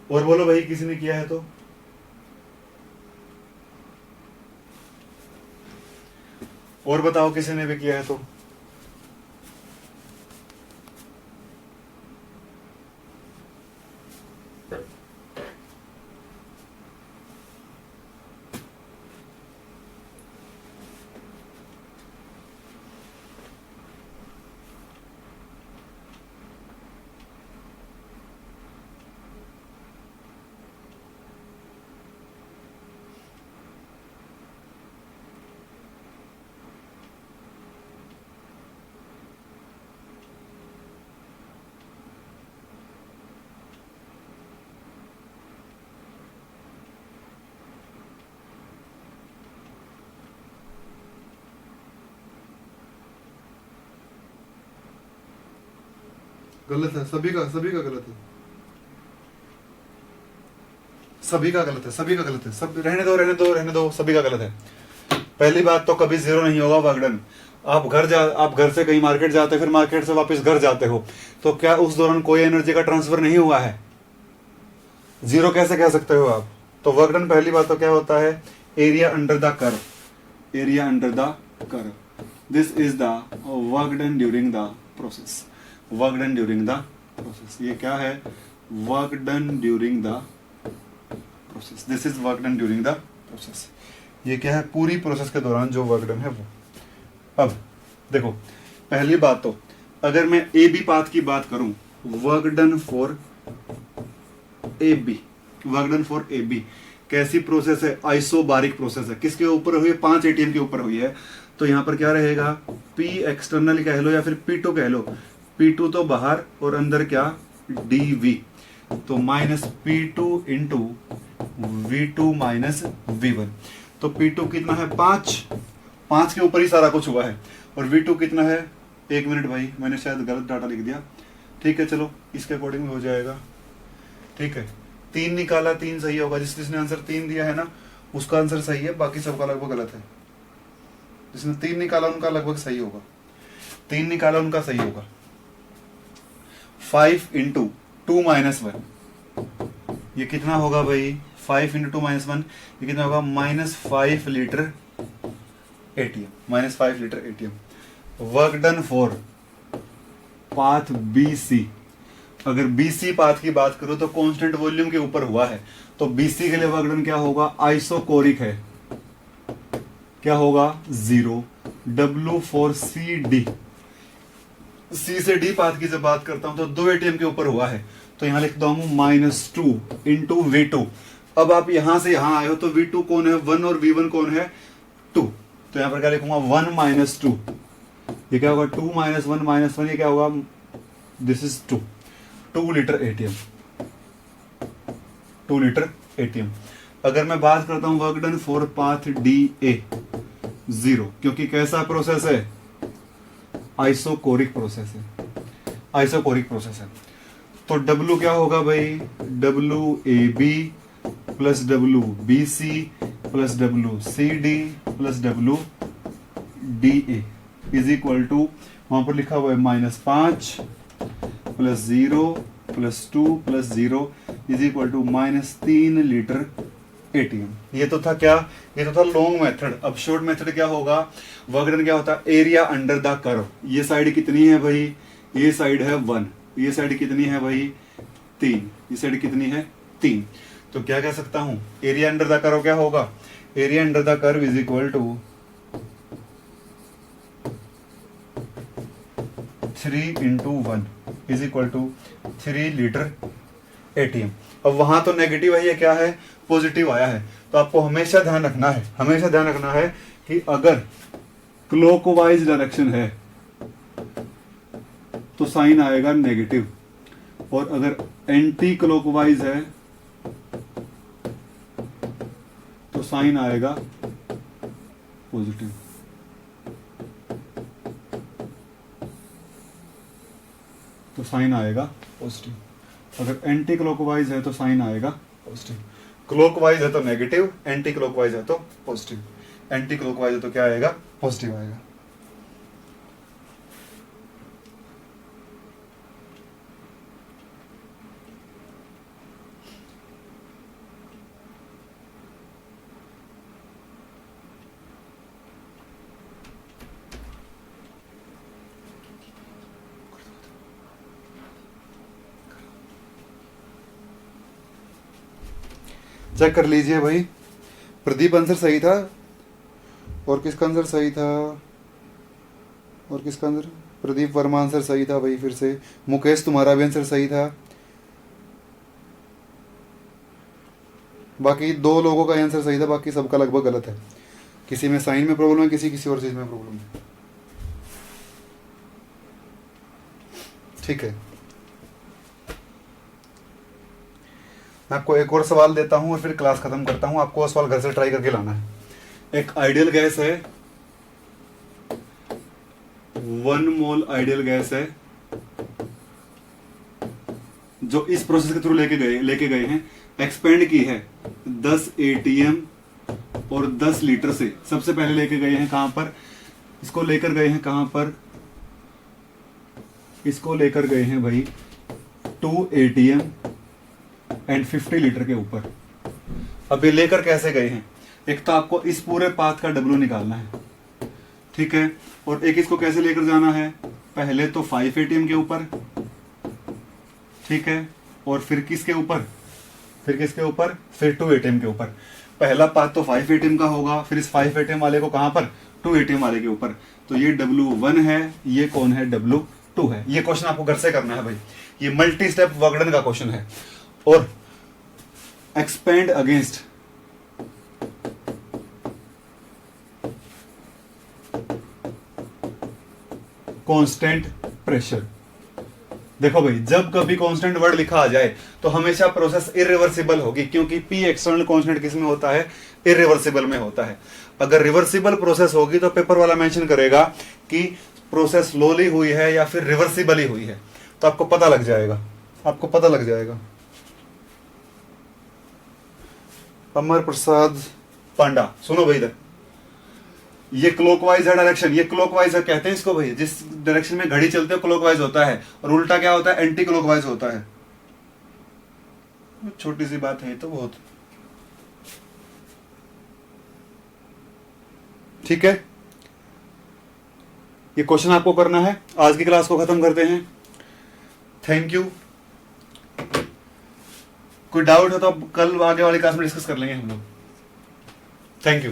और बोलो भाई, किसी ने किया है तो? और बताओ किसी ने भी किया है तो? गलत है, सभी का गलत है, सभी का गलत है, सभी का गलत है। सब रहने दो, रहने दो, रहने दो, सभी का गलत है। पहली बात तो कभी जीरो नहीं होगा वर्क डन। आप घर से कहीं मार्केट जाते हो, फिर मार्केट से वापस घर जाते हो, तो क्या उस दौरान कोई एनर्जी का ट्रांसफर नहीं हुआ है? जीरो कैसे कह सकते हो आप? तो वर्क डन पहली बात तो क्या होता है? Area under the curve, area under the curve. This is the work done during the process, work done during the process. ये क्या है? Work done during the process. This is work done during the process. ये क्या है? पूरी process के दौरान जो वर्क डन है वो। अब देखो, पहली बात तो अगर मैं ए बी पाथ की बात करूं, work done for A B, work done for A B कैसी प्रोसेस है? आइसोबारिक प्रोसेस है। किसके ऊपर हुई है? 5 ATM के ऊपर हुई है। तो यहां पर क्या रहेगा? P एक्सटर्नल कह लो या फिर P2 कह लो, P2 तो बाहर और अंदर क्या, dV, तो minus P2 into V2 minus V1। तो P2 कितना है 5, 5 के ऊपर ही सारा कुछ हुआ है, और V2 कितना है, 1 मिनट भाई मैंने शायद गलत डाटा लिख दिया, ठीक है चलो इसके अकॉर्डिंग में हो जाएगा, ठीक है। 3 निकाला, 3 सही होगा, जिसने आंसर 3 दिया है ना उसका आंसर सही है, बाकी सबका लगभग गलत है। जिसने 3 निकाला उनका लगभग सही होगा, 3 निकाला उनका सही होगा। 5 इंटू 2 माइनस 1, ये कितना होगा भाई, 5 इंटू 2 माइनस 1, ये कितना होगा, -5 litre ATM, -5 litre ATM. Work done for path BC, अगर BC पाथ की बात करो तो कांस्टेंट वॉल्यूम के ऊपर हुआ है, तो BC के लिए वर्क डन क्या होगा, आइसोकोरिक है, क्या होगा 0। W फॉर CD, C से D पाथ की जब बात करता हूं तो 2 एटीएम के ऊपर हुआ है, तो यहां लिखता हूं -2 इंटू V2। अब आप यहां से यहां आए हो तो V2 कौन है 1 और V1 कौन है 2, तो यहां पर क्या लिखूंगा 1 - 2, ये क्या होगा 2 - 1 - 1, ये क्या होगा, this is 2 litre atm, 2 litre atm. अगर मैं बात करता हूं work done for path DA 0, क्योंकि कैसा प्रोसेस है, आइसोकोरिक प्रोसेस है, आइसोकोरिक प्रोसेस है। तो W क्या होगा भाई, WAB plus WBC plus WCD plus WDA is equal to, वहां पर लिखा हुआ है -5 plus 0 plus 2 plus 0 is equal to -3 litre atm. ये तो था क्या, ये तो था लॉन्ग मेथड। अब शॉर्ट मेथड क्या होगा, वर्क डन क्या होता है, एरिया अंडर द कर्व। ये साइड कितनी है भाई, ये साइड है 1, ये साइड कितनी है भाई 3, ये साइड कितनी है 3। तो क्या कह सकता हूं, एरिया अंडर द कर्व क्या होगा, area under the curve is equal to 3 into 1 is equal to 3 litre atm. अब वहां तो नेगेटिव है, ये क्या है पॉजिटिव आया है, तो आपको हमेशा ध्यान रखना है, हमेशा ध्यान रखना है कि अगर क्लॉकवाइज डायरेक्शन है तो साइन आएगा नेगेटिव, और अगर एंटी क्लॉकवाइज है तो साइन आएगा पॉजिटिव। तो साइन आएगा पॉजिटिव, अगर एंटी क्लॉकवाइज है तो साइन आएगा पॉजिटिव। क्लॉकवाइज है तो नेगेटिव, एंटी क्लॉकवाइज है तो पॉजिटिव, एंटी क्लॉकवाइज है तो क्या आएगा, पॉजिटिव आएगा। चेक कर लीजिए भाई, प्रदीप आंसर सही था, और किसका आंसर सही था, और किसका आंसर, प्रदीप वर्मा आंसर सही था भाई। फिर से मुकेश तुम्हारा भी आंसर सही था, बाकी 2 लोगों का आंसर सही था, बाकी सबका लगभग गलत है। किसी में साइन में प्रॉब्लम है, किसी और चीज में प्रॉब्लम है, ठीक है। मैं आपको एक और सवाल देता हूं और फिर क्लास खत्म करता हूं। आपको सवाल घर से ट्राई करके लाना है। एक आइडियल गैस है, 1 मोल आइडियल गैस है जो इस प्रोसेस के थ्रू लेके गए हैं, एक्सपेंड की है 10 एटीएम और 10 लीटर से। सबसे पहले लेके गए हैं कहां पर, इसको लेकर गए हैं कहां पर, इसको लेकर गए हैं भाई 2 एटीएम एंड 50 लीटर के ऊपर। अब ये लेकर कैसे गए हैं, एक तो आपको इस पूरे पाथ का W निकालना है, ठीक है, और एक इसको कैसे लेकर जाना है, पहले तो 5 एटीएम के ऊपर, ठीक है, और फिर किसके ऊपर, फिर किसके ऊपर, फिर 2 एटीएम के ऊपर। पहला पाथ तो 5 एटीएम का होगा, फिर इस 5 एटीएम वाले को कहां पर, 2 एटीएम वाले के ऊपर। तो ये W1 है, ये कौन है, W2 है। ये क्वेश्चन आपको घर से करना है भाई, ये मल्टी स्टेप वर्कडन का क्वेश्चन है। और एक्सपेंड अगेंस्ट कांस्टेंट प्रेशर, देखो भाई, जब कभी कांस्टेंट वर्ड लिखा आ जाए तो हमेशा प्रोसेस इरिवर्सिबल होगी, क्योंकि पी एक्सटर्नल कांस्टेंट किस में होता है? इरिवर्सिबल में होता है। अगर रिवर्सिबल प्रोसेस होगी तो पेपर वाला मेंशन करेगा कि प्रोसेस स्लोली हुई है या फिर रिवर्सिबली हुई है, तो आपको पता लग जाएगा, आपको पता लग जाएगा। अमर प्रसाद पांडा, सुनो भाई इधर, ये क्लॉकवाइज है डायरेक्शन, ये क्लॉकवाइज है कहते हैं इसको भाई, जिस डायरेक्शन में घड़ी चलते हो क्लॉकवाइज होता है, और उल्टा क्या होता है? एंटी क्लॉकवाइज होता है। छोटी सी बात है तो बहुत, ठीक है। ये क्वेश्चन आपको करना है। आज की क्लास को खत्म करते हैं। Thank you. कोई डाउट हो तो कल आगे वाली क्लास में डिस्कस कर लेंगे हम लोग। Thank you.